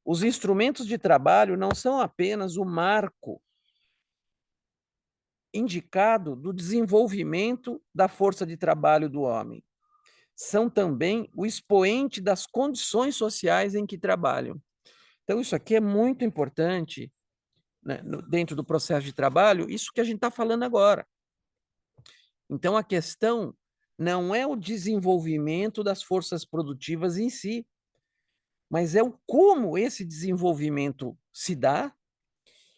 Os instrumentos de trabalho não são apenas o marco indicado do desenvolvimento da força de trabalho do homem, são também o expoente das condições sociais em que trabalham. Então, isso aqui é muito importante, né, dentro do processo de trabalho, isso que a gente está falando agora. Então, a questão não é o desenvolvimento das forças produtivas em si, mas é o como esse desenvolvimento se dá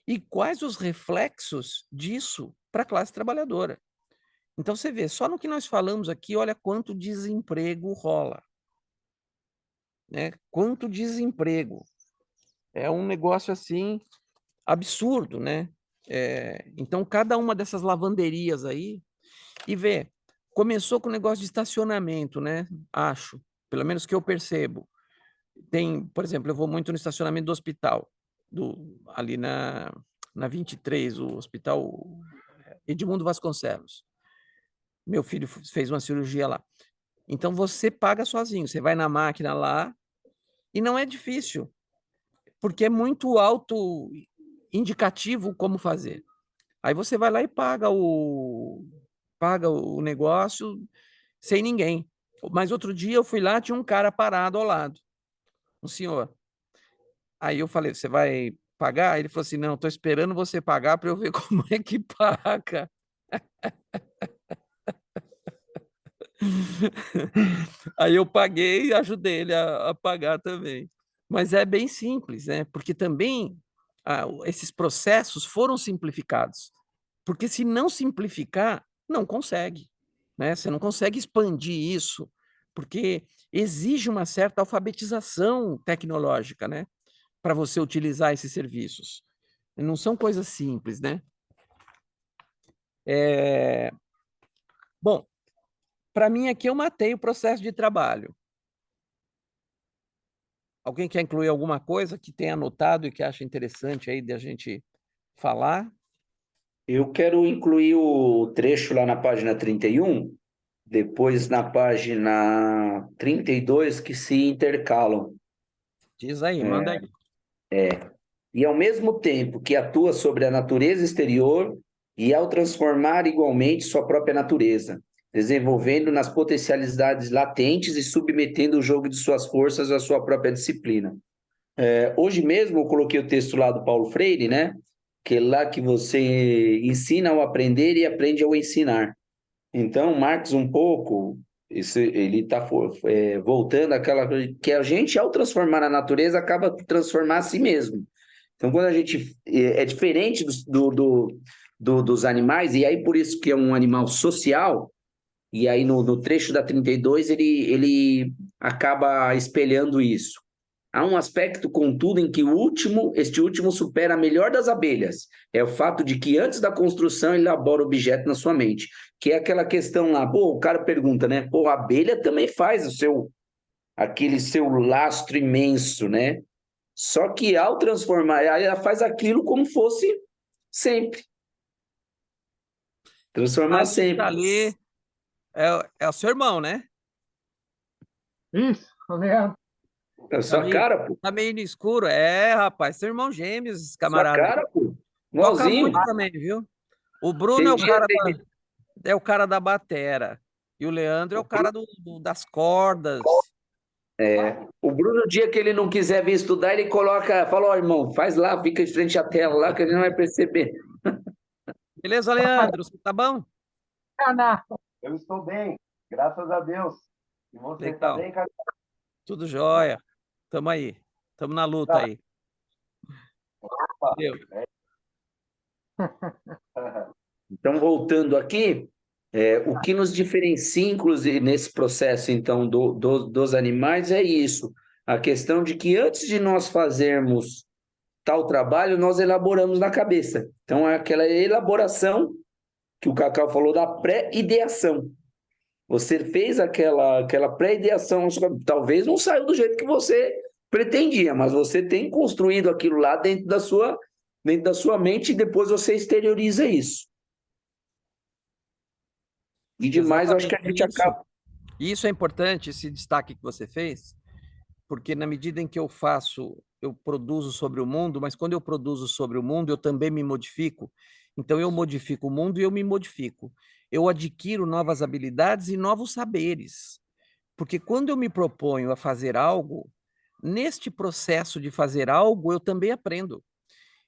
e quais os reflexos disso para a classe trabalhadora. Então, você vê, só no que nós falamos aqui, olha quanto desemprego rola. Né? Quanto desemprego. É um negócio assim absurdo, né? Então, cada uma dessas lavanderias aí, e vê, começou com o negócio de estacionamento, né? Acho, pelo menos que eu percebo. Tem, por exemplo, eu vou muito no estacionamento do hospital, ali na 23, o hospital Edmundo Vasconcelos. Meu filho fez uma cirurgia lá. Então, você paga sozinho, você vai na máquina lá, e não é difícil, porque é muito auto indicativo como fazer. Aí você vai lá e paga o negócio sem ninguém. Mas outro dia eu fui lá, tinha um cara parado ao lado, um senhor. Aí eu falei, você vai pagar? Ele falou assim, não, estou esperando você pagar para eu ver como é que paga. Aí eu paguei e ajudei ele a pagar também. Mas é bem simples, né? Porque também esses processos foram simplificados. Porque se não simplificar, não consegue, né? Você não consegue expandir isso, porque exige uma certa alfabetização tecnológica, né? Para você utilizar esses serviços. Não são coisas simples, né? Bom, para mim aqui eu matei o processo de trabalho. Alguém quer incluir alguma coisa que tenha anotado e que acha interessante aí de a gente falar? Eu quero incluir o trecho lá na página 31, depois na página 32, que se intercalam. Diz aí, manda aí. E ao mesmo tempo que atua sobre a natureza exterior e ao transformar igualmente sua própria natureza, desenvolvendo nas potencialidades latentes e submetendo o jogo de suas forças à sua própria disciplina. Hoje mesmo eu coloquei o texto lá do Paulo Freire, né? que lá que você ensina ao aprender e aprende ao ensinar. Então, Marx um pouco, ele está voltando àquela coisa que a gente, ao transformar a natureza, acaba por transformar a si mesmo. Então, quando a gente é diferente dos animais, e aí por isso que é um animal social, e aí no trecho da 32 ele acaba espelhando isso. Há um aspecto, contudo, em que este último supera a melhor das abelhas. É o fato de que antes da construção ele elabora o objeto na sua mente. Que é aquela questão lá, pô, o cara pergunta, né? Pô, a abelha também faz aquele seu lastro imenso, né? Só que ao transformar, ela faz aquilo como fosse sempre. Transformar Ali, sempre. ali é o seu irmão, né? Isso, Leandro. É a Tá sua meio, cara, pô. tá meio no escuro. É, rapaz, são irmãos gêmeos, esse Sua camarada aí. cara, pô. Toca Igualzinho. muito também, viu? O Bruno Tem dia, tem... é o cara da batera. E o Leandro é o cara das cordas. O Bruno, o dia que ele não quiser vir estudar, ele fala, ó, irmão, faz lá, fica em frente à tela lá, que ele não vai perceber. Beleza, Leandro? Você tá bom? Ana, Eu estou bem, graças a Deus. E você está Legal. bem, cara? Tudo jóia. Tamo aí. Tamo na luta aí. Valeu. Então, voltando aqui, o que nos diferencia, inclusive, nesse processo, então, dos animais é isso. A questão de que antes de nós fazermos tal trabalho, nós elaboramos na cabeça. Então, é aquela elaboração que o Cacau falou da pré-ideação. Você fez aquela pré-ideação, talvez não saiu do jeito que você pretendia, mas você tem construído aquilo lá dentro da sua mente e depois você exterioriza isso. E demais, eu acho que a gente Exatamente acaba. isso é importante, esse destaque que você fez, porque na medida em que eu produzo sobre o mundo, mas quando eu produzo sobre o mundo, eu também me modifico. Então, eu modifico o mundo e eu me modifico. Eu adquiro novas habilidades e novos saberes. Porque quando eu me proponho a fazer algo, neste processo de fazer algo, eu também aprendo.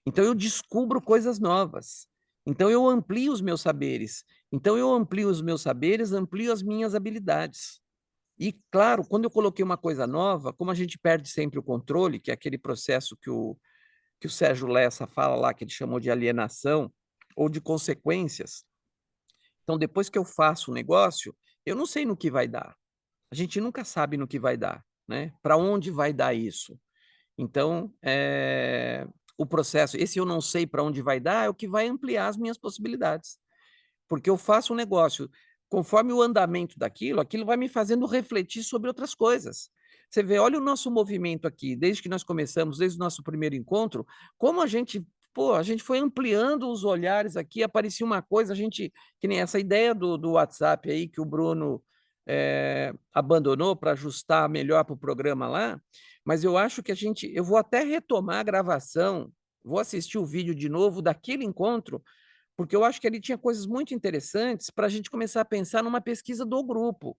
Então, eu descubro coisas novas. Então, eu amplio os meus saberes. Então, eu amplio os meus saberes, amplio as minhas habilidades. E, claro, quando eu coloquei uma coisa nova, como a gente perde sempre o controle, que é aquele processo que o Sérgio Lessa fala lá, que ele chamou de alienação, ou de consequências. Então, depois que eu faço o negócio, eu não sei no que vai dar. A gente nunca sabe no que vai dar, né? Para onde vai dar isso? Então, o processo, esse eu não sei para onde vai dar, é o que vai ampliar as minhas possibilidades. Porque eu faço um negócio, conforme o andamento daquilo, aquilo vai me fazendo refletir sobre outras coisas. Você vê, olha o nosso movimento aqui, desde que nós começamos, desde o nosso primeiro encontro, como a gente foi ampliando os olhares aqui, aparecia uma coisa, que nem essa ideia do WhatsApp aí, que o Bruno abandonou para ajustar melhor para o programa lá, mas eu acho que eu vou até retomar a gravação, vou assistir o vídeo de novo daquele encontro, porque eu acho que ali tinha coisas muito interessantes para a gente começar a pensar numa pesquisa do grupo.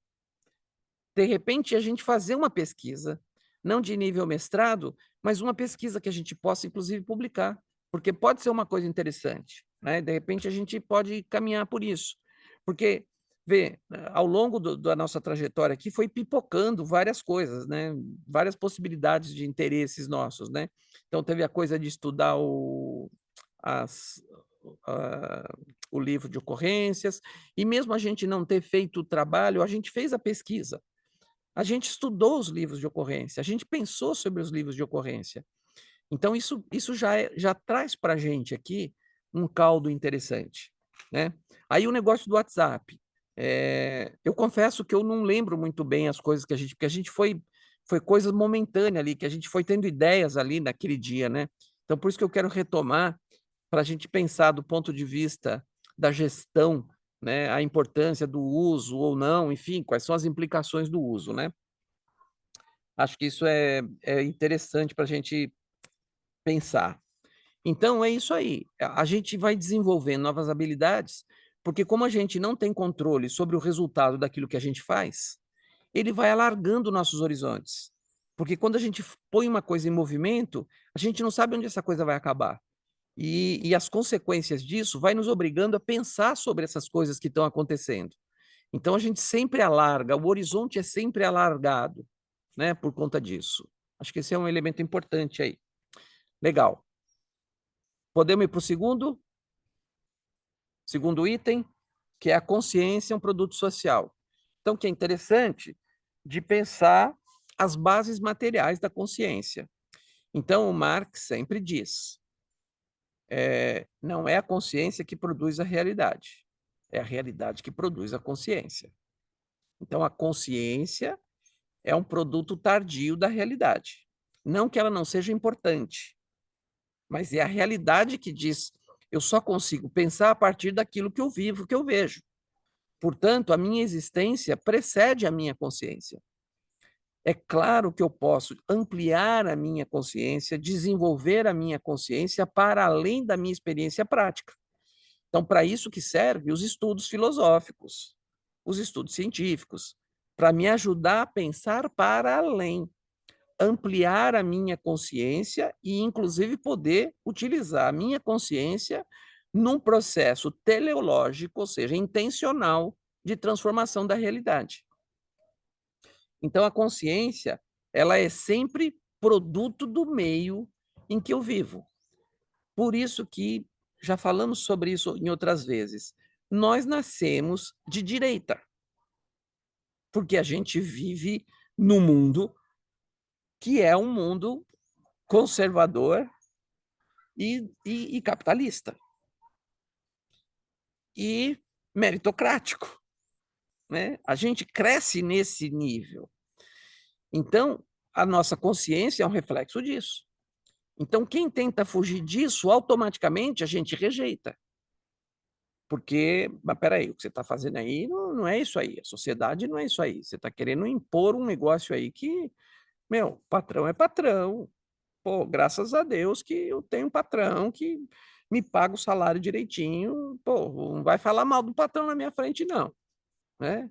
De repente, a gente fazer uma pesquisa, não de nível mestrado, mas uma pesquisa que a gente possa, inclusive, publicar, porque pode ser uma coisa interessante, né? De repente, a gente pode caminhar por isso. Porque, vê, ao longo da nossa trajetória aqui, foi pipocando várias coisas, né? Várias possibilidades de interesses nossos, né? Então, teve a coisa de estudar as, o livro de ocorrências, e mesmo a gente não ter feito o trabalho, a gente fez a pesquisa. A gente estudou os livros de ocorrência, a gente pensou sobre os livros de ocorrência. Então, isso já traz para a gente aqui um caldo interessante, né? Aí o negócio do WhatsApp. Eu confesso que eu não lembro muito bem as coisas porque a gente foi coisa momentânea ali, que a gente foi tendo ideias ali naquele dia, né? Então, por isso que eu quero retomar para a gente pensar do ponto de vista da gestão, né, a importância do uso ou não, enfim, quais são as implicações do uso, né? Acho que isso é interessante para a gente pensar. Então, é isso aí. A gente vai desenvolvendo novas habilidades, porque como a gente não tem controle sobre o resultado daquilo que a gente faz, ele vai alargando nossos horizontes. Porque quando a gente põe uma coisa em movimento, a gente não sabe onde essa coisa vai acabar. E as consequências disso vai nos obrigando a pensar sobre essas coisas que estão acontecendo. Então, a gente sempre alarga, o horizonte é sempre alargado, né, por conta disso. Acho que esse é um elemento importante aí. Legal. Podemos ir para o segundo item, que é a consciência, um produto social. Então, que é interessante de pensar as bases materiais da consciência. Então, o Marx sempre diz, não é a consciência que produz a realidade, é a realidade que produz a consciência. Então, a consciência é um produto tardio da realidade. Não que ela não seja importante, mas é a realidade que diz, eu só consigo pensar a partir daquilo que eu vivo, que eu vejo. Portanto, a minha existência precede a minha consciência. É claro que eu posso ampliar a minha consciência, desenvolver a minha consciência para além da minha experiência prática. Então, para isso que servem os estudos filosóficos, os estudos científicos, para me ajudar a pensar para além, ampliar a minha consciência e, inclusive, poder utilizar a minha consciência num processo teleológico, ou seja, intencional, de transformação da realidade. Então, a consciência, ela é sempre produto do meio em que eu vivo. Por isso que, já falamos sobre isso em outras vezes, nós nascemos de direita, porque a gente vive no mundo que é um mundo conservador e capitalista. E meritocrático, né? A gente cresce nesse nível. Então, a nossa consciência é um reflexo disso. Então, quem tenta fugir disso, automaticamente a gente rejeita. Porque, mas peraí, o que você está fazendo aí não é isso aí, a sociedade não é isso aí. Você está querendo impor um negócio aí que, meu, patrão é patrão. Pô, graças a Deus que eu tenho um patrão que me paga o salário direitinho. Pô, não vai falar mal do patrão na minha frente, não. Né?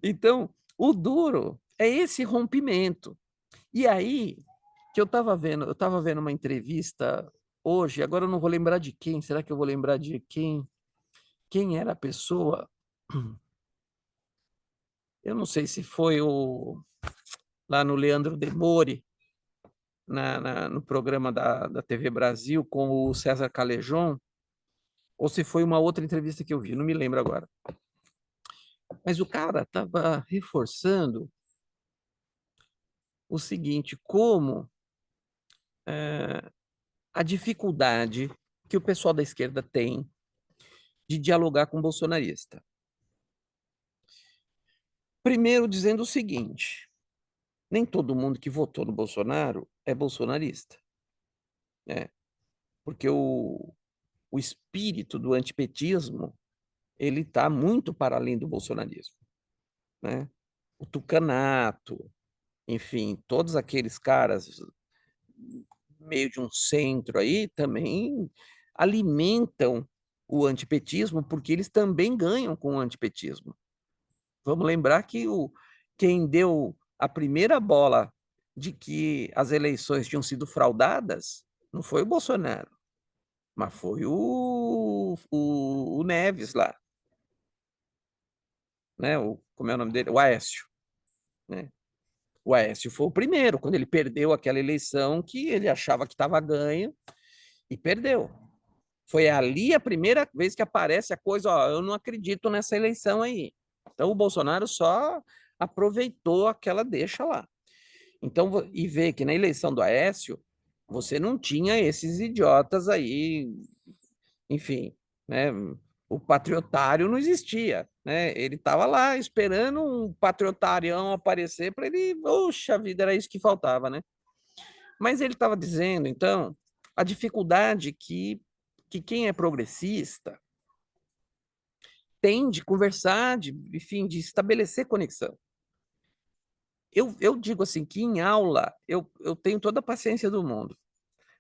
Então, o duro é esse rompimento. E aí, que eu estava vendo uma entrevista hoje, agora eu não vou lembrar de quem, será que eu vou lembrar de quem? Quem era a pessoa? Eu não sei se foi lá no Leandro Demore, no programa da TV Brasil, com o César Callejon, ou se foi uma outra entrevista que eu vi, não me lembro agora. Mas o cara estava reforçando o seguinte, como a dificuldade que o pessoal da esquerda tem de dialogar com o bolsonarista. Primeiro, dizendo o seguinte, nem todo mundo que votou no Bolsonaro é bolsonarista, né? Porque o espírito do antipetismo ele está muito para além do bolsonarismo, né? O tucanato, enfim, todos aqueles caras meio de um centro aí também alimentam o antipetismo porque eles também ganham com o antipetismo. Vamos lembrar que quem deu a primeira bola de que as eleições tinham sido fraudadas não foi o Bolsonaro, mas foi o Neves lá, né? Como é o nome dele? O Aécio, né? O Aécio foi o primeiro, quando ele perdeu aquela eleição que ele achava que estava ganho e perdeu. Foi ali a primeira vez que aparece a coisa, ó, eu não acredito nessa eleição aí. Então o Bolsonaro só aproveitou aquela deixa lá. Então, e vê que na eleição do Aécio, você não tinha esses idiotas aí, enfim, né? O patriotário não existia, né? Ele estava lá esperando um patriotarião aparecer para ele, poxa vida, era isso que faltava, né? Mas ele estava dizendo, então, a dificuldade que quem é progressista tem de conversar, enfim, de estabelecer conexão. Eu digo assim, que em aula eu tenho toda a paciência do mundo.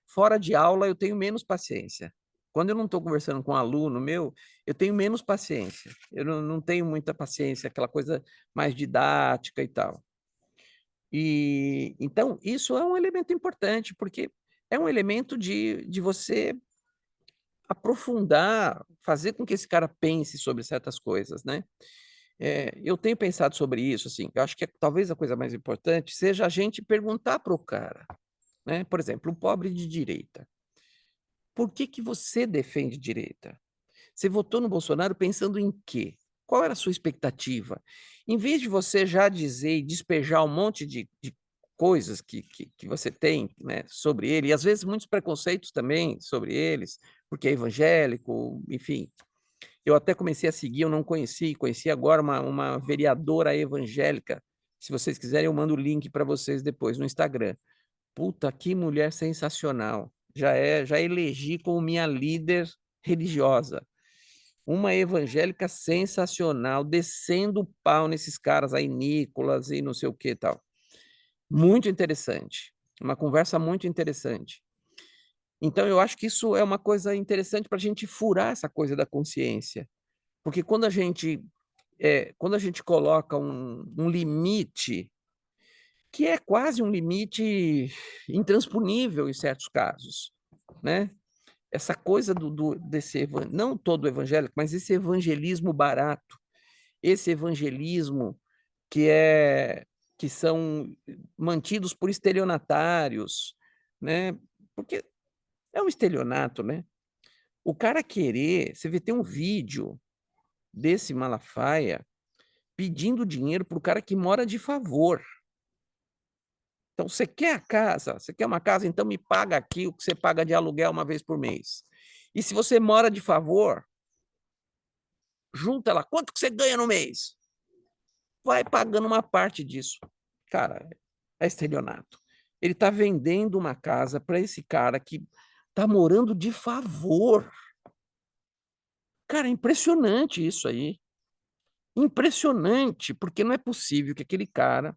Fora de aula eu tenho menos paciência. Quando eu não estou conversando com um aluno meu, eu tenho menos paciência. Eu não tenho muita paciência, aquela coisa mais didática e tal. E então isso é um elemento importante, porque é um elemento de você aprofundar, fazer com que esse cara pense sobre certas coisas, né. Eu tenho pensado sobre isso, assim, eu acho que talvez a coisa mais importante seja a gente perguntar para o cara, né, por exemplo, um pobre de direita: "Por que que você defende direita? Você votou no Bolsonaro pensando em quê? Qual era a sua expectativa?". Em vez de você já dizer e despejar um monte de coisas que você tem, né, sobre ele, e às vezes muitos preconceitos também sobre eles, porque é evangélico, enfim. Eu até comecei a seguir, eu não conheci agora uma vereadora evangélica. Se vocês quiserem, eu mando o link para vocês depois no Instagram. Puta, que mulher sensacional. Já elegi como minha líder religiosa. Uma evangélica sensacional, descendo o pau nesses caras aí, Nicolas e não sei o que e tal. Muito interessante. Uma conversa muito interessante. Então, eu acho que isso é uma coisa interessante para a gente furar essa coisa da consciência. Porque quando a gente coloca um limite, que é quase um limite intransponível em certos casos, né? Essa coisa desse não todo evangélico, mas esse evangelismo barato, esse evangelismo que é que são mantidos por estelionatários, né? Porque é um estelionato, né? O cara querer, você vê, tem um vídeo desse Malafaia pedindo dinheiro para o cara que mora de favor. Então, você quer a casa? Você quer uma casa? Então me paga aqui o que você paga de aluguel uma vez por mês. E se você mora de favor, junta lá, quanto que você ganha no mês? Vai pagando uma parte disso. Cara, é estelionato. Ele está vendendo uma casa para esse cara que está morando de favor. Cara, é impressionante isso aí. Impressionante, porque não é possível que aquele cara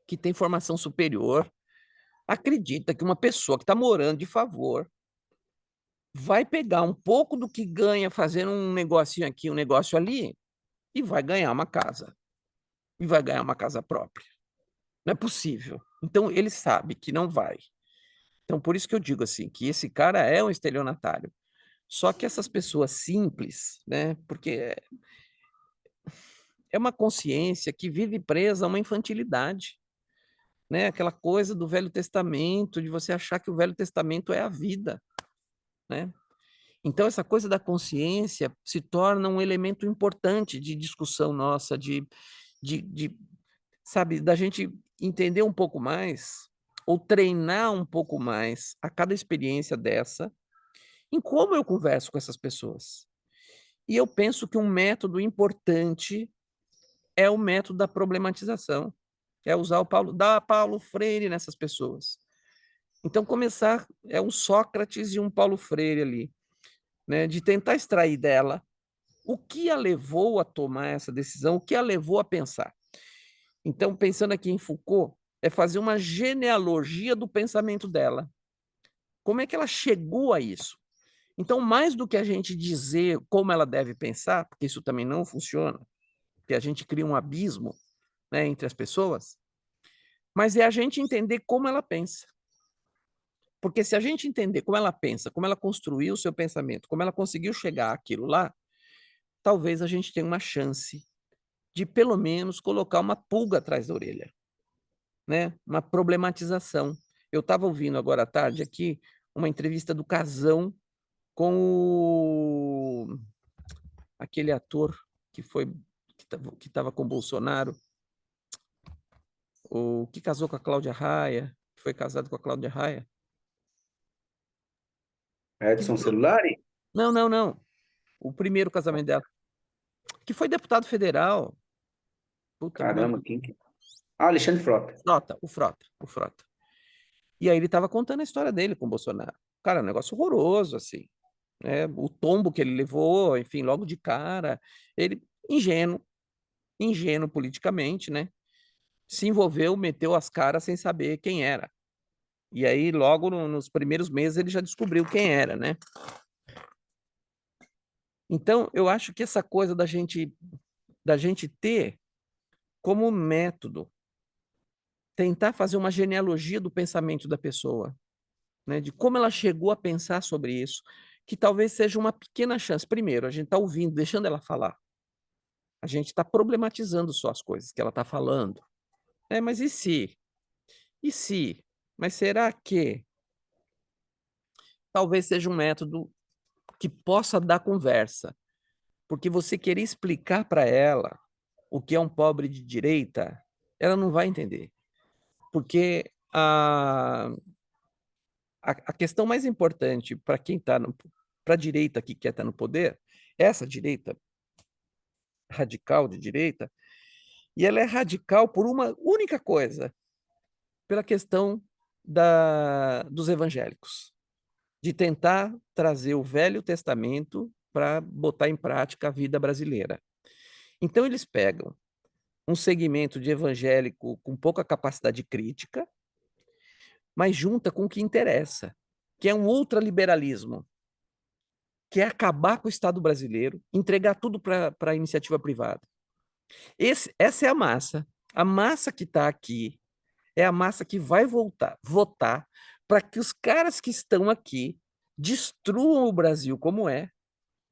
que tem formação superior acredita que uma pessoa que está morando de favor vai pegar um pouco do que ganha fazendo um negocinho aqui, um negócio ali, e vai ganhar uma casa. E vai ganhar uma casa própria. Não é possível. Então ele sabe que não vai. Então por isso que eu digo assim, que esse cara é um estelionatário. Só que essas pessoas simples, né, porque é uma consciência que vive presa a uma infantilidade, né, aquela coisa do Velho Testamento, de você achar que o Velho Testamento é a vida, né? Então, essa coisa da consciência se torna um elemento importante de discussão nossa, de, sabe, da gente entender um pouco mais, ou treinar um pouco mais a cada experiência dessa, em como eu converso com essas pessoas. E eu penso que um método importante é o método da problematização, é usar dar Paulo Freire nessas pessoas. Então, começar, é um Sócrates e um Paulo Freire ali, né, de tentar extrair dela o que a levou a tomar essa decisão, o que a levou a pensar. Então, pensando aqui em Foucault, é fazer uma genealogia do pensamento dela. Como é que ela chegou a isso? Então, mais do que a gente dizer como ela deve pensar, porque isso também não funciona, porque a gente cria um abismo, né, entre as pessoas, mas é a gente entender como ela pensa. Porque se a gente entender como ela pensa, como ela construiu o seu pensamento, como ela conseguiu chegar àquilo lá, talvez a gente tenha uma chance de, pelo menos, colocar uma pulga atrás da orelha, né? Uma problematização. Eu estava ouvindo agora à tarde aqui uma entrevista do Casão com aquele ator que foi que estava com o Bolsonaro, o que casou com a Cláudia Raia, que foi casado com a Cláudia Raia. Edson Celulari? Não, não, não. O primeiro casamento dela, que foi deputado federal. Puta, Caramba, quem que... Ah, Alexandre Frota. O Frota. E aí ele estava contando a história dele com o Bolsonaro. Cara, um negócio horroroso, assim, né? O tombo que ele levou, enfim, logo de cara. Ele, ingênuo politicamente, né? Se envolveu, meteu as caras sem saber quem era. E aí, logo nos primeiros meses, ele já descobriu quem era, né? Então, eu acho que essa coisa da gente ter como método tentar fazer uma genealogia do pensamento da pessoa, né, de como ela chegou a pensar sobre isso, que talvez seja uma pequena chance. Primeiro, a gente está ouvindo, deixando ela falar. A gente está problematizando só as coisas que ela está falando. Mas e se? E se? Mas será que? Talvez seja um método que possa dar conversa, porque você querer explicar para ela o que é um pobre de direita, ela não vai entender. Porque a questão mais importante para quem está para a direita que quer estar no poder, essa direita radical de direita, e ela é radical por uma única coisa, pela questão dos evangélicos, de tentar trazer o Velho Testamento para botar em prática a vida brasileira. Então, eles pegam um segmento de evangélico com pouca capacidade crítica, mas junta com o que interessa, que é um ultraliberalismo, que é acabar com o Estado brasileiro, entregar tudo para a iniciativa privada. Essa é a massa. A massa que está aqui é a massa que vai votar para que os caras que estão aqui destruam o Brasil como é,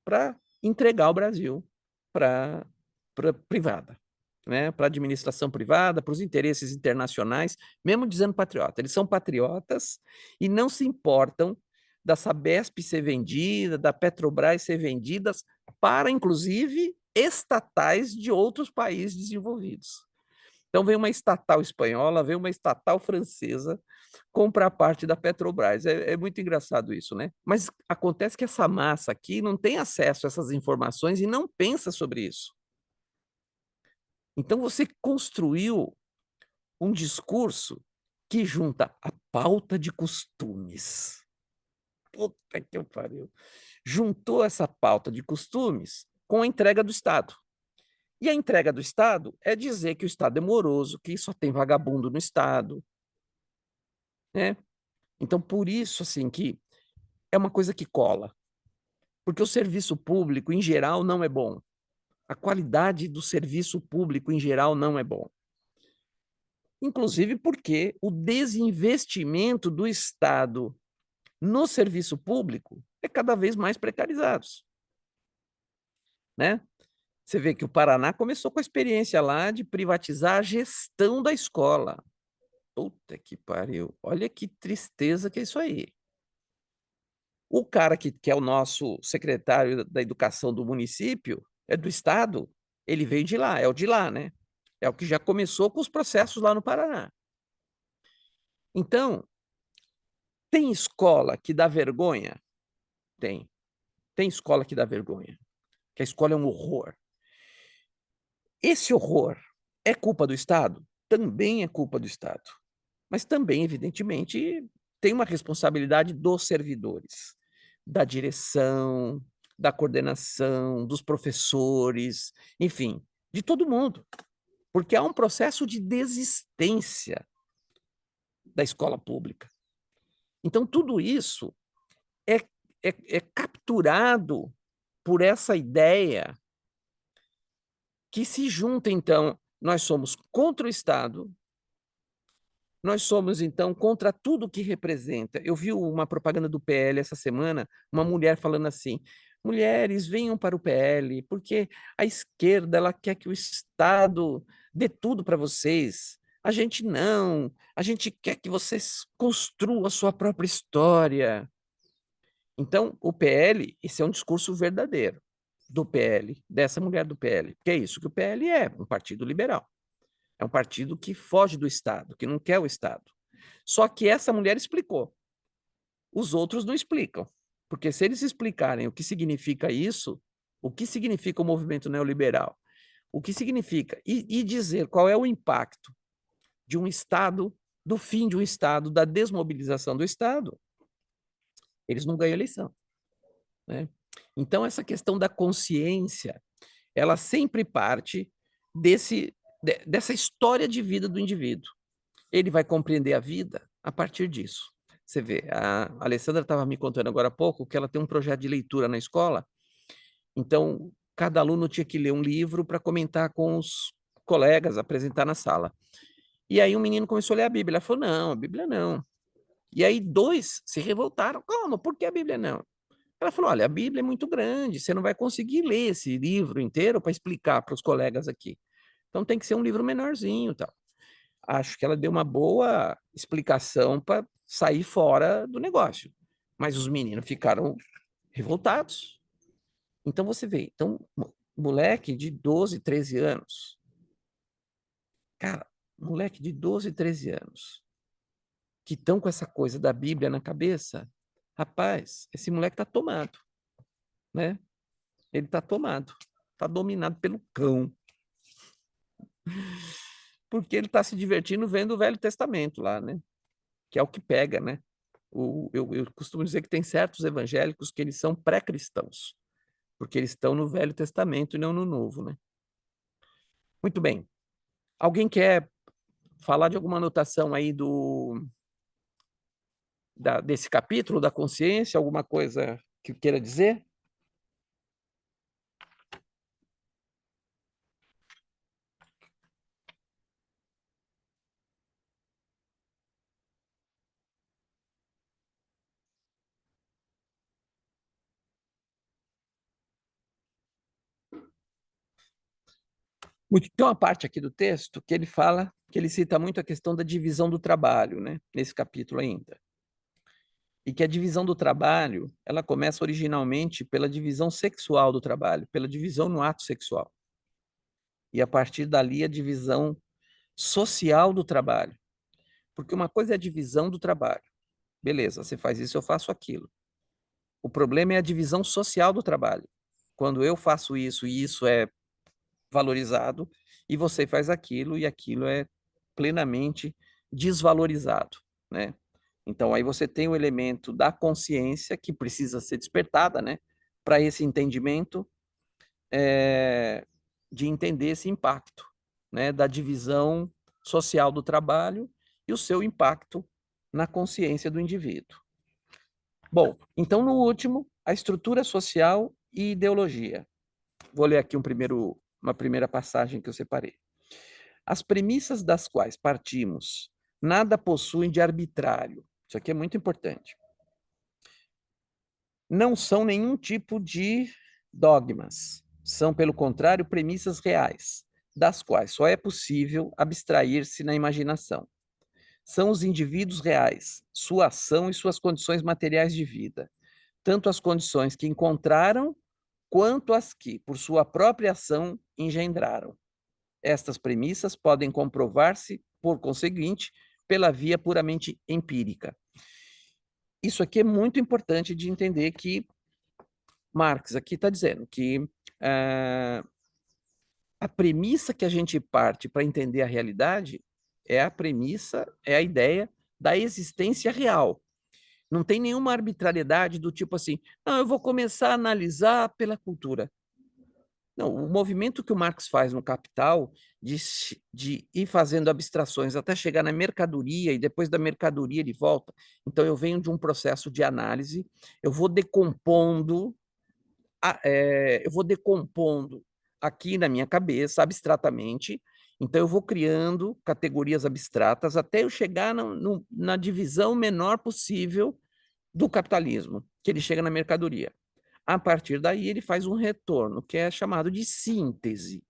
para entregar o Brasil para a privada, né? Para a administração privada, para os interesses internacionais, mesmo dizendo patriota. Eles são patriotas e não se importam da Sabesp ser vendida, da Petrobras ser vendidas para, inclusive, estatais de outros países desenvolvidos. Então, vem uma estatal espanhola, vem uma estatal francesa comprar parte da Petrobras. É muito engraçado isso, né? Mas acontece que essa massa aqui não tem acesso a essas informações e não pensa sobre isso. Então, você construiu um discurso que junta a pauta de costumes. Puta que pariu. Juntou essa pauta de costumes com a entrega do Estado. E a entrega do Estado é dizer que o Estado é moroso, que só tem vagabundo no Estado, né? Então, por isso, assim, que é uma coisa que cola. Porque o serviço público, em geral, não é bom. A qualidade do serviço público, em geral, não é bom. Inclusive porque o desinvestimento do Estado no serviço público é cada vez mais precarizado, né? Você vê que o Paraná começou com a experiência lá de privatizar a gestão da escola. Puta que pariu. Olha que tristeza que é isso aí. O cara que é o nosso secretário da educação do município, é do estado, ele veio de lá, é o de lá, né? É o que já começou com os processos lá no Paraná. Então, tem escola que dá vergonha? Tem. Tem escola que dá vergonha. Que a escola é um horror. Esse horror é culpa do Estado? Também é culpa do Estado. Mas também, evidentemente, tem uma responsabilidade dos servidores, da direção, da coordenação, dos professores, enfim, de todo mundo. Porque há um processo de desistência da escola pública. Então, tudo isso é capturado por essa ideia que se junta, então, nós somos contra o Estado, nós somos, então, contra tudo que representa. Eu vi uma propaganda do PL essa semana, uma mulher falando assim: mulheres, venham para o PL, porque a esquerda ela quer que o Estado dê tudo para vocês. A gente não, a gente quer que vocês construam a sua própria história. Então, o PL, esse é um discurso verdadeiro do PL, dessa mulher do PL, que é isso que o PL é, um partido liberal. É um partido que foge do Estado, que não quer o Estado. Só que essa mulher explicou. Os outros não explicam. Porque se eles explicarem o que significa isso, o que significa o movimento neoliberal, o que significa, e dizer qual é o impacto de um Estado, do fim de um Estado, da desmobilização do Estado, eles não ganham eleição, né? Então, essa questão da consciência, ela sempre parte dessa história de vida do indivíduo. Ele vai compreender a vida a partir disso. Você vê, a Alessandra estava me contando agora há pouco que ela tem um projeto de leitura na escola, então cada aluno tinha que ler um livro para comentar com os colegas, apresentar na sala. E aí um menino começou a ler a Bíblia. Ela falou, não, a Bíblia não. E aí 2 se revoltaram. Como? Por que a Bíblia não? Ela falou, olha, a Bíblia é muito grande, você não vai conseguir ler esse livro inteiro para explicar para os colegas aqui. Então tem que ser um livro menorzinho, tal. Acho que ela deu uma boa explicação para sair fora do negócio. Mas os meninos ficaram revoltados. Então você vê, então moleque de 12, 13 anos. Cara, moleque de 12, 13 anos que estão com essa coisa da Bíblia na cabeça, rapaz, esse moleque tá tomado, né? Ele tá tomado, tá dominado pelo cão. Porque ele tá se divertindo vendo o Velho Testamento lá, né? Que é o que pega, né? Eu costumo dizer que tem certos evangélicos que eles são pré-cristãos, porque eles estão no Velho Testamento e não no Novo, né? Muito bem. Alguém quer falar de alguma anotação aí desse capítulo da consciência? Alguma coisa que queira dizer? Tem uma parte aqui do texto que ele fala, que ele cita muito a questão da divisão do trabalho, né? Nesse capítulo ainda. E que a divisão do trabalho, ela começa originalmente pela divisão sexual do trabalho, pela divisão no ato sexual. E a partir dali a divisão social do trabalho. Porque uma coisa é a divisão do trabalho. Beleza, você faz isso, eu faço aquilo. O problema é a divisão social do trabalho. Quando eu faço isso e isso é valorizado, e você faz aquilo e aquilo é plenamente desvalorizado, né? Então aí você tem o elemento da consciência que precisa ser despertada, né? Para esse entendimento de entender esse impacto, né? Da divisão social do trabalho e o seu impacto na consciência do indivíduo. Bom, então no último, a estrutura social e ideologia. Vou ler aqui uma primeira passagem que eu separei. As premissas das quais partimos nada possuem de arbitrário. Isso aqui é muito importante. Não são nenhum tipo de dogmas. São, pelo contrário, premissas reais, das quais só é possível abstrair-se na imaginação. São os indivíduos reais, sua ação e suas condições materiais de vida, tanto as condições que encontraram, quanto as que, por sua própria ação, engendraram. Estas premissas podem comprovar-se, por conseguinte, pela via puramente empírica. Isso aqui é muito importante de entender que Marx aqui está dizendo que a premissa que a gente parte para entender a realidade é a premissa, é a ideia da existência real. Não tem nenhuma arbitrariedade do tipo assim, não, eu vou começar a analisar pela cultura. Não, o movimento que o Marx faz no Capital de ir fazendo abstrações até chegar na mercadoria e depois da mercadoria ele volta. Então eu venho de um processo de análise, eu vou decompondo aqui na minha cabeça, abstratamente, então eu vou criando categorias abstratas até eu chegar na divisão menor possível do capitalismo, que ele chega na mercadoria. A partir daí, ele faz um retorno, que é chamado de síntese.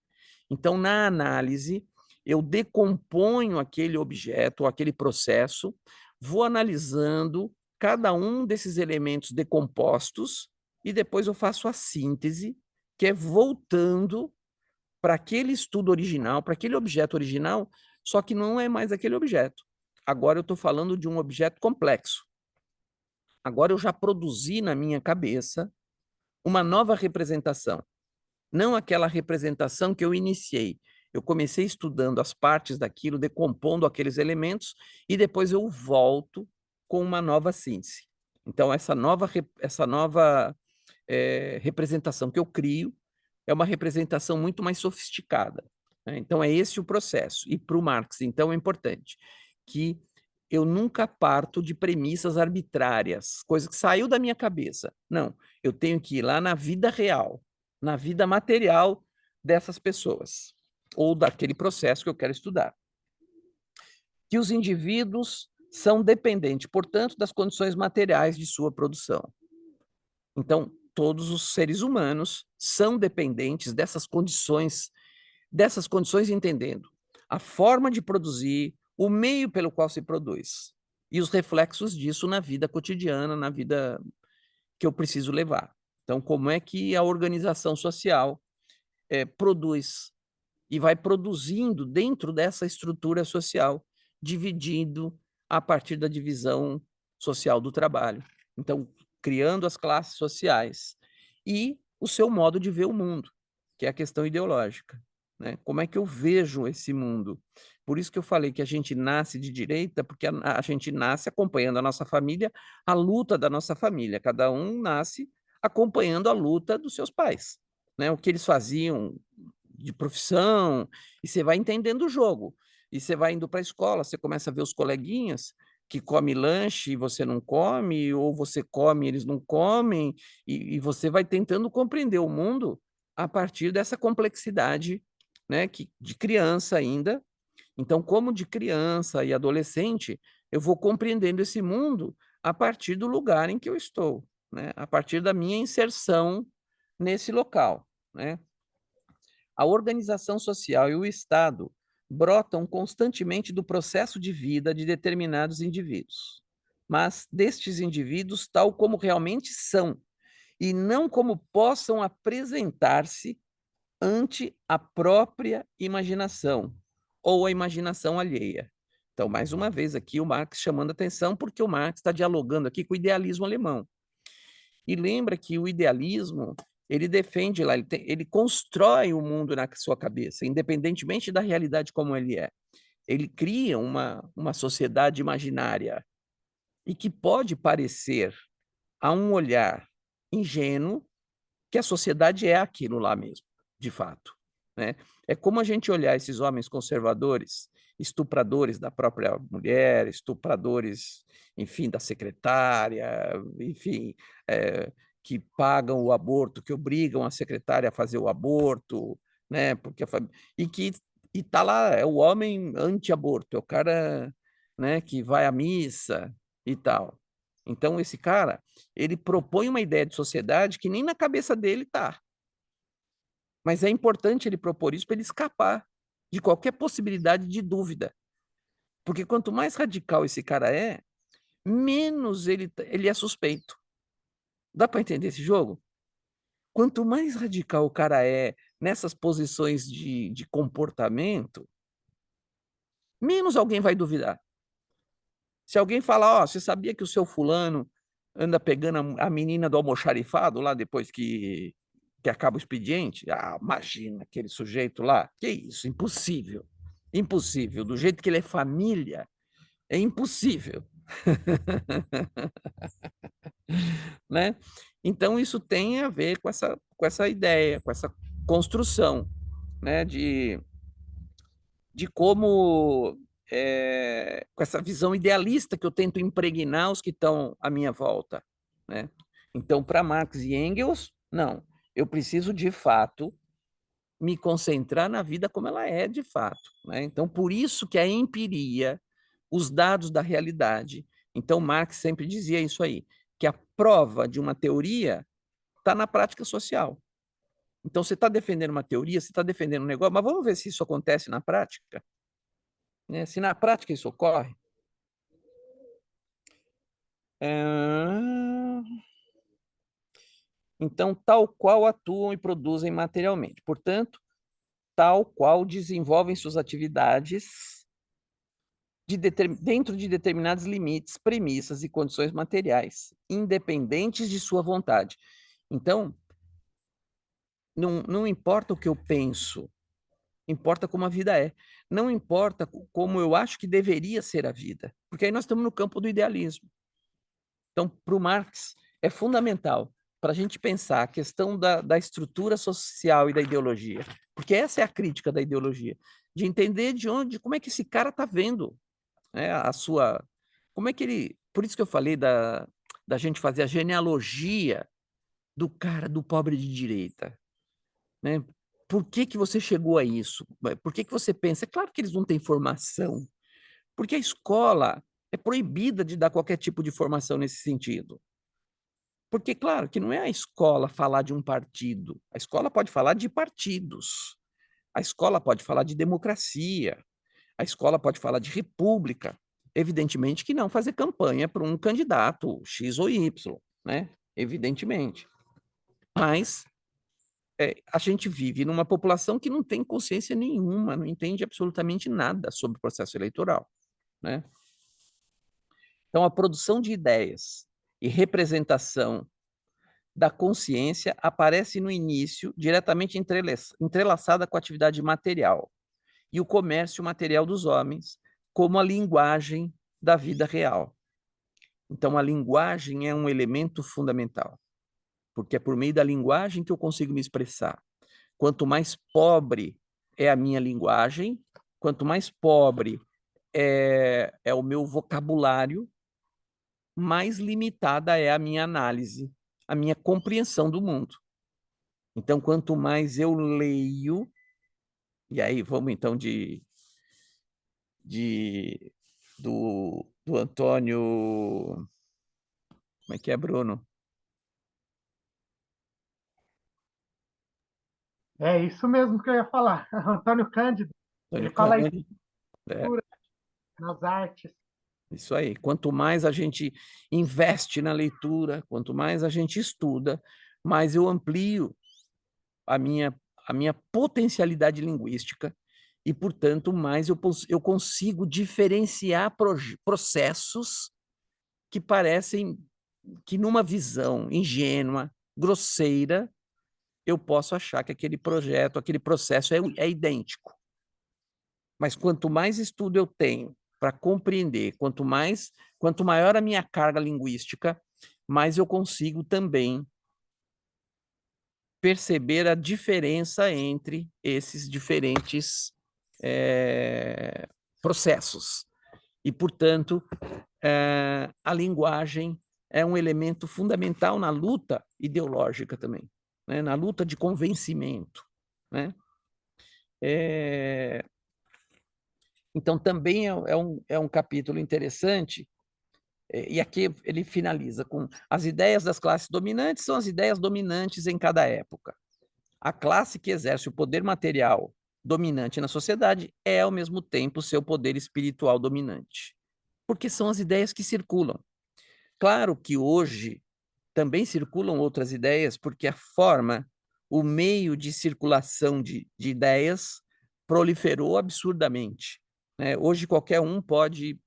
Então, na análise, eu decomponho aquele objeto, aquele processo, vou analisando cada um desses elementos decompostos e depois eu faço a síntese, que é voltando para aquele estudo original, para aquele objeto original, só que não é mais aquele objeto. Agora eu estou falando de um objeto complexo. Agora eu já produzi na minha cabeça uma nova representação, não aquela representação que eu iniciei. Eu comecei estudando as partes daquilo, decompondo aqueles elementos, e depois eu volto com uma nova síntese. Então, essa nova representação que eu crio é uma representação muito mais sofisticada, né? Então, é esse o processo. E para o Marx, então, é importante que eu nunca parto de premissas arbitrárias, coisa que saiu da minha cabeça. Não, eu tenho que ir lá na vida real, na vida material dessas pessoas, ou daquele processo que eu quero estudar. Que os indivíduos são dependentes, portanto, das condições materiais de sua produção. Então, todos os seres humanos são dependentes dessas condições entendendo a forma de produzir, o meio pelo qual se produz e os reflexos disso na vida cotidiana, na vida que eu preciso levar. Então, como é que a organização social produz e vai produzindo dentro dessa estrutura social, dividindo a partir da divisão social do trabalho. Então, criando as classes sociais e o seu modo de ver o mundo, que é a questão ideológica, né? Como é que eu vejo esse mundo? Por isso que eu falei que a gente nasce de direita, porque a gente nasce acompanhando a nossa família, a luta da nossa família. Cada um nasce acompanhando a luta dos seus pais, né? O que eles faziam de profissão, e você vai entendendo o jogo. E você vai indo para a escola, você começa a ver os coleguinhas que come lanche e você não come, ou você come e eles não comem, e você vai tentando compreender o mundo a partir dessa complexidade, né, de criança ainda. Então, como de criança e adolescente, eu vou compreendendo esse mundo a partir do lugar em que eu estou, né, a partir da minha inserção nesse local, né? A organização social e o Estado brotam constantemente do processo de vida de determinados indivíduos, mas destes indivíduos tal como realmente são, e não como possam apresentar-se ante a própria imaginação ou a imaginação alheia. Então, mais uma vez aqui o Marx chamando atenção, porque o Marx está dialogando aqui com o idealismo alemão. E lembra que o idealismo, ele defende lá, ele constrói o mundo na sua cabeça, independentemente da realidade como ele é. Ele cria uma sociedade imaginária e que pode parecer, a um olhar ingênuo, que a sociedade é aquilo lá mesmo, de fato, né? É como a gente olhar esses homens conservadores, estupradores da própria mulher, estupradores, enfim, da secretária, enfim, que pagam o aborto, que obrigam a secretária a fazer o aborto, né? Porque e tá lá, é o homem anti-aborto, é o cara, né, que vai à missa e tal. Então, esse cara, ele propõe uma ideia de sociedade que nem na cabeça dele está. Mas é importante ele propor isso para ele escapar de qualquer possibilidade de dúvida. Porque quanto mais radical esse cara é, menos ele é suspeito. Dá para entender esse jogo? Quanto mais radical o cara é nessas posições de comportamento, menos alguém vai duvidar. Se alguém falar, ó, você sabia que o seu fulano anda pegando a menina do almoxarifado lá depois que acaba o expediente? Ah, imagina aquele sujeito lá. Que isso, impossível. Impossível. Do jeito que ele é família, é impossível. Né? Então, isso tem a ver com essa ideia, com essa construção, né, de como, com essa visão idealista que eu tento impregnar os que estão à minha volta, né? Então, para Marx e Engels, não, eu preciso, de fato, me concentrar na vida como ela é, de fato, né? Então, por isso que a empiria, os dados da realidade, então Marx sempre dizia isso aí, que a prova de uma teoria está na prática social. Então, você está defendendo uma teoria, você está defendendo um negócio, mas vamos ver se isso acontece na prática, né? Se na prática isso ocorre. Então, tal qual atuam e produzem materialmente. Portanto, tal qual desenvolvem suas atividades dentro de determinados limites, premissas e condições materiais, independentes de sua vontade. Então, não importa o que eu penso, importa como a vida é. Não importa como eu acho que deveria ser a vida, porque aí nós estamos no campo do idealismo. Então, para o Marx, é fundamental para a gente pensar a questão da estrutura social e da ideologia, porque essa é a crítica da ideologia, de entender como é que esse cara está vendo, né, como é que ele, por isso que eu falei da gente fazer a genealogia do cara, do pobre de direita, né? Por que você chegou a isso? Por que você pensa? É claro que eles não têm formação, porque a escola é proibida de dar qualquer tipo de formação nesse sentido. Porque, claro, que não é a escola falar de um partido. A escola pode falar de partidos. A escola pode falar de democracia. A escola pode falar de república. Evidentemente que não fazer campanha para um candidato X ou Y, né? Evidentemente. Mas a gente vive numa população que não tem consciência nenhuma, não entende absolutamente nada sobre o processo eleitoral, né? Então, a produção de ideias e representação da consciência aparece no início diretamente entrelaçada com a atividade material e o comércio material dos homens como a linguagem da vida real. Então, a linguagem é um elemento fundamental, porque é por meio da linguagem que eu consigo me expressar. Quanto mais pobre é a minha linguagem, quanto mais pobre é o meu vocabulário, mais limitada é a minha análise, a minha compreensão do mundo. Então, quanto mais eu leio, e aí vamos então do Antônio, como é que é, Bruno? É isso mesmo que eu ia falar. Antônio Cândido, ele Antônio fala isso Cândido, é, nas artes. isso aí. Quanto mais a gente investe na leitura, quanto mais a gente estuda, mais eu amplio a minha potencialidade linguística e, portanto, mais eu consigo diferenciar processos que parecem que, numa visão ingênua, grosseira, eu posso achar que aquele projeto, aquele processo é idêntico. Mas quanto mais estudo eu tenho para compreender, quanto maior a minha carga linguística, mais eu consigo também perceber a diferença entre esses diferentes processos. E, portanto, a linguagem é um elemento fundamental na luta ideológica também, né? Na luta de convencimento, né? Então, também é um capítulo interessante, e aqui ele finaliza com as ideias das classes dominantes são as ideias dominantes em cada época. A classe que exerce o poder material dominante na sociedade é, ao mesmo tempo, seu poder espiritual dominante, porque são as ideias que circulam. Claro que hoje também circulam outras ideias, porque a forma, o meio de circulação de ideias proliferou absurdamente, né? Hoje qualquer um pode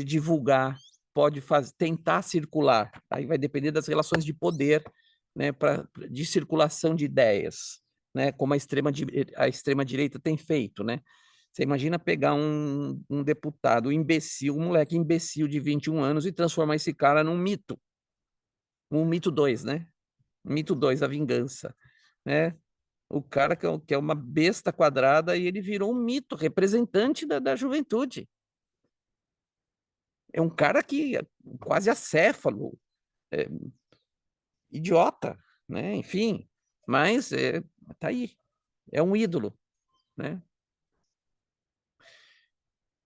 divulgar, pode tentar circular, aí vai depender das relações de poder, né, de circulação de ideias, né, como a extrema-direita tem feito, né? Você imagina pegar um deputado imbecil, um moleque imbecil de 21 anos e transformar esse cara num mito. Um mito 2, né? Mito 2, a vingança, né? O cara que é uma besta quadrada e ele virou um mito, representante da juventude. É um cara que é quase acéfalo, idiota, né? Enfim, mas tá aí, é um ídolo, né?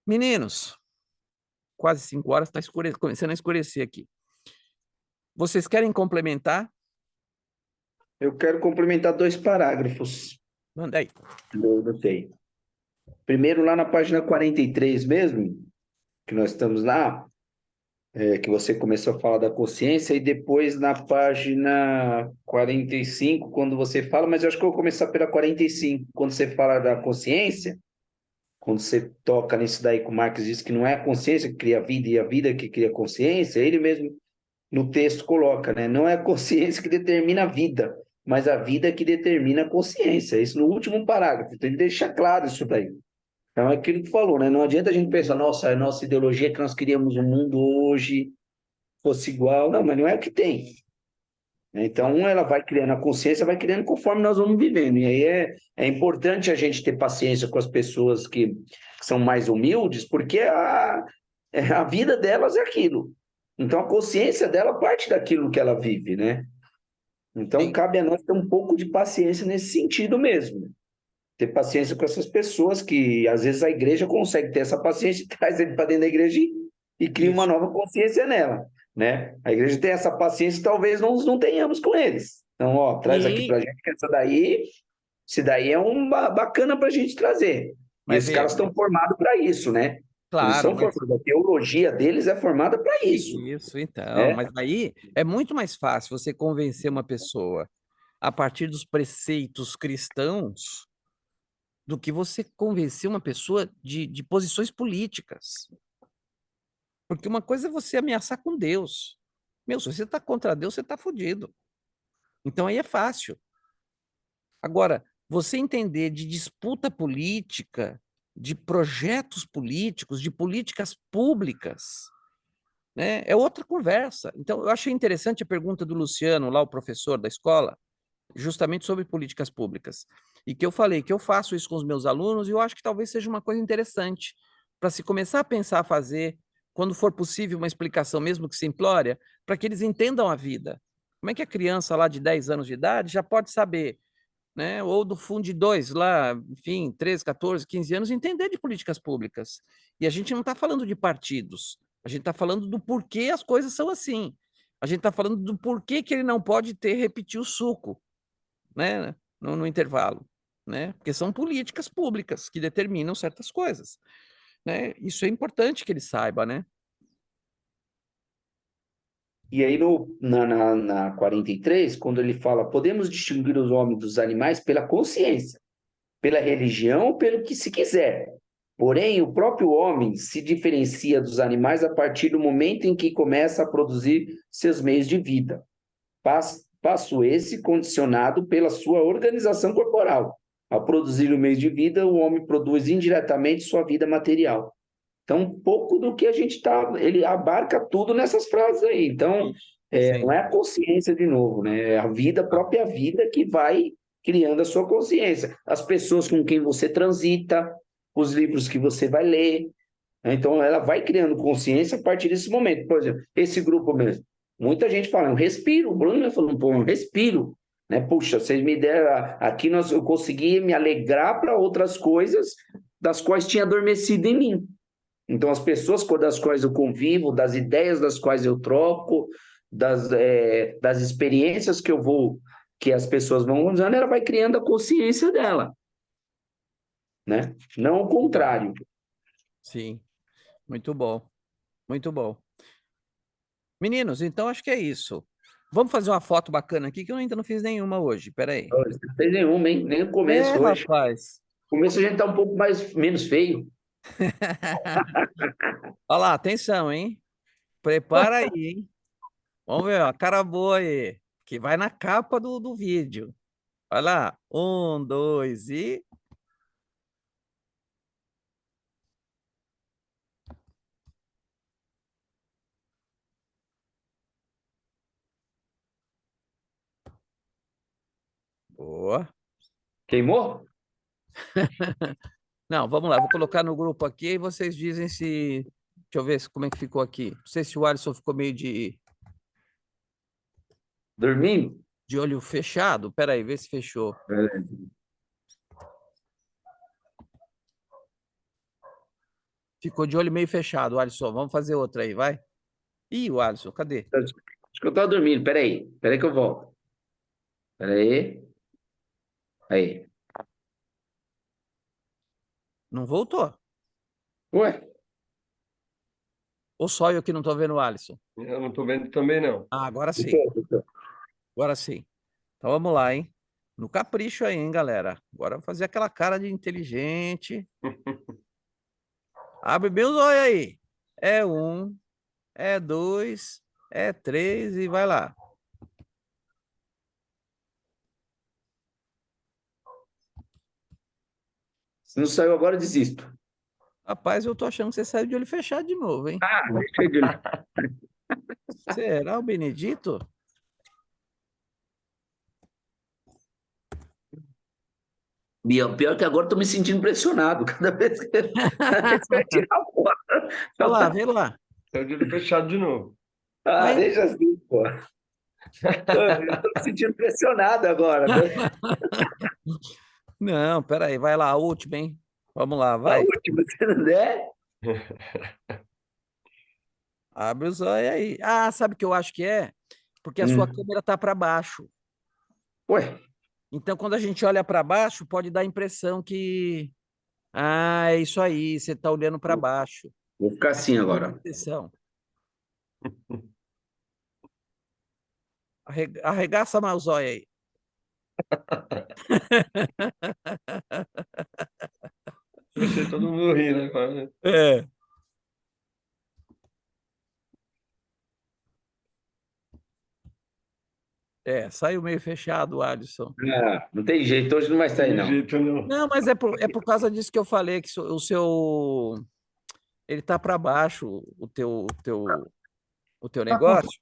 Meninos, quase 5 horas, está começando a escurecer aqui. Vocês querem complementar? Eu quero complementar 2 parágrafos. Manda aí. Eu notei. Primeiro, lá na página 43 mesmo, que nós estamos lá, que você começou a falar da consciência, e depois na página 45, quando você fala, mas eu acho que eu vou começar pela 45, quando você fala da consciência, quando você toca nisso daí que o Marx diz que não é a consciência que cria a vida e a vida que cria a consciência, ele mesmo no texto coloca, né? Não é a consciência que determina a vida, mas a vida que determina a consciência. Isso no último parágrafo, então ele deixa claro isso daí. Então é aquilo que falou, né? Não adianta a gente pensar, nossa, a nossa ideologia é que nós queríamos um mundo hoje fosse igual. Não, mas não é o que tem. Então ela vai criando a consciência, vai criando conforme nós vamos vivendo. E aí é importante a gente ter paciência com as pessoas que são mais humildes, porque a vida delas é aquilo. Então a consciência dela parte daquilo que ela vive, né? Então Sim. cabe a nós ter um pouco de paciência nesse sentido mesmo. Ter paciência com essas pessoas que às vezes a igreja consegue ter essa paciência e traz ele para dentro da igreja e cria uma Isso. nova consciência nela, né? A igreja tem essa paciência que talvez não tenhamos com eles. Então, ó, traz aqui E, pra gente que esse daí é bacana pra gente trazer. E mas esses caras estão formados para isso, né? Eles claro, são mas formados, a teologia deles é formada para isso, isso, então, né? mas aí é muito mais fácil você convencer uma pessoa a partir dos preceitos cristãos do que você convencer uma pessoa de posições políticas. Porque uma coisa é você ameaçar com Deus. Meu, se você está contra Deus, você está fodido. Então aí é fácil. Agora, você entender de disputa política, de projetos políticos, de políticas públicas, né, é outra conversa. Então, eu achei interessante a pergunta do Luciano, lá o professor da escola, justamente sobre políticas públicas. E que eu falei que eu faço isso com os meus alunos e eu acho que talvez seja uma coisa interessante para se começar a pensar a fazer, quando for possível, uma explicação, mesmo que simplória, para que eles entendam a vida. Como é que a criança lá de 10 anos de idade já pode saber, né? Ou do Fundo 2, lá, enfim, 13, 14, 15 anos, entender de políticas públicas. E a gente não está falando de partidos, a gente está falando do porquê as coisas são assim. A gente está falando do porquê que ele não pode repetir o suco, né? No intervalo, né? Porque são políticas públicas que determinam certas coisas, né? Isso é importante que ele saiba, né? E aí na 43, quando ele fala, podemos distinguir os homens dos animais pela consciência, pela religião ou pelo que se quiser. Porém, o próprio homem se diferencia dos animais a partir do momento em que começa a produzir seus meios de vida. Passo esse condicionado pela sua organização corporal. Ao produzir o meio de vida, o homem produz indiretamente sua vida material. Então, um pouco do que a gente está, ele abarca tudo nessas frases aí. Então, não Sim. é a consciência de novo, né? É a vida, a própria vida que vai criando a sua consciência. As pessoas com quem você transita, os livros que você vai ler. Né? Então, ela vai criando consciência a partir desse momento. Por exemplo, esse grupo mesmo. Muita gente fala, um respiro. O Bruno falou, pô, um respiro. Né? Puxa, vocês me deram. Aqui eu consegui me alegrar para outras coisas das quais tinha adormecido em mim. Então, as pessoas das quais eu convivo, das ideias das quais eu troco, das experiências que as pessoas vão usando, ela vai criando a consciência dela, né? Não o Legal. contrário. Sim. Muito bom. Muito bom. Meninos, então acho que é isso. Vamos fazer uma foto bacana aqui, que eu ainda não fiz nenhuma hoje. Peraí. Não fez nenhuma, hein? Nem o É, começo hoje. rapaz. No começo a gente tá um pouco menos feio. Olha lá, atenção, hein? Prepara aí, hein? Vamos ver, ó, a cara boa aí, que vai na capa do vídeo. Olha lá. 1, 2 e. Boa. Queimou? Não, vamos lá, vou colocar no grupo aqui e vocês dizem se. Deixa eu ver como é que ficou aqui. Não sei se o Alisson ficou meio Dormindo? de olho fechado. Peraí, vê se fechou. Ficou de olho meio fechado, Alisson. Vamos fazer outra aí, vai. Ih, o Alisson, cadê? Acho que eu tava dormindo. Peraí que eu volto. Peraí. Aí. Não voltou? Ué? Ou só eu que não tô vendo o Alisson? Eu não estou vendo também, não. Ah, agora sim. Agora sim. Então vamos lá, hein? No capricho aí, hein, galera? Agora vou fazer aquela cara de inteligente. Abre bem os olhos aí. É 1, é 2, é 3 e vai lá. Se não saiu agora, eu desisto. Rapaz, eu tô achando que você saiu de olho fechado de novo, hein? Ah, deixa eu de olho. Será o Benedito? Biel, pior que agora eu tô me sentindo pressionado. Cada vez que você vai tirar a foto. Olha lá, vê lá. Saiu de olho fechado de novo. Ah, Aí, deixa assim, pô. Eu tô me sentindo pressionado agora. não, peraí, vai lá, a última, hein? Vamos lá, A vai. última, se não der. Abre os olhos aí. Ah, sabe o que eu acho que é? Porque a sua câmera está para baixo. Ué, Então, quando a gente olha para baixo, pode dar a impressão que. Ah, é isso aí, você está olhando para baixo. vou ficar assim agora. Atenção. Arregaça mais os olhos aí. Deixei todo mundo rindo agora, né? É. Saiu meio fechado, Alisson. Ah, não tem jeito, hoje não vai sair, Tem não. jeito não. Não, mas é por causa disso que eu falei, que o seu. Ele tá para baixo, o teu negócio.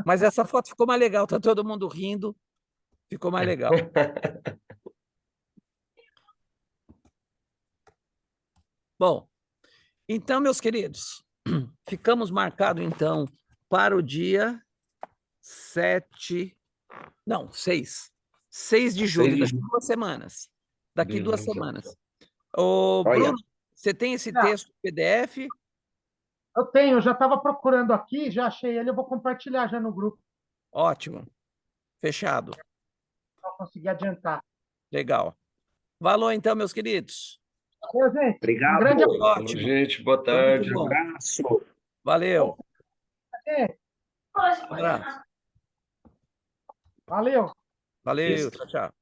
Mas essa foto ficou mais legal, tá todo mundo rindo, ficou mais legal. Bom, então, meus queridos, ficamos marcados, então, para o dia 7, não, 6 de julho, 6 de daqui julho. 2 semanas. Daqui 2 Beleza. semanas. Ô, Olha. Bruno, você tem esse Não. texto PDF? Eu tenho, eu já estava procurando aqui, já achei ele, eu vou compartilhar já no grupo Ótimo. Fechado. para conseguir adiantar. Legal. Valeu, então, meus queridos. Valeu, gente. Obrigado. Um grande Foi Falou, ótimo. gente, boa Foi muito tarde. bom. Abraço. Valeu. abraço. Abraço. Valeu. Valeu. Isso. Tchau, tchau.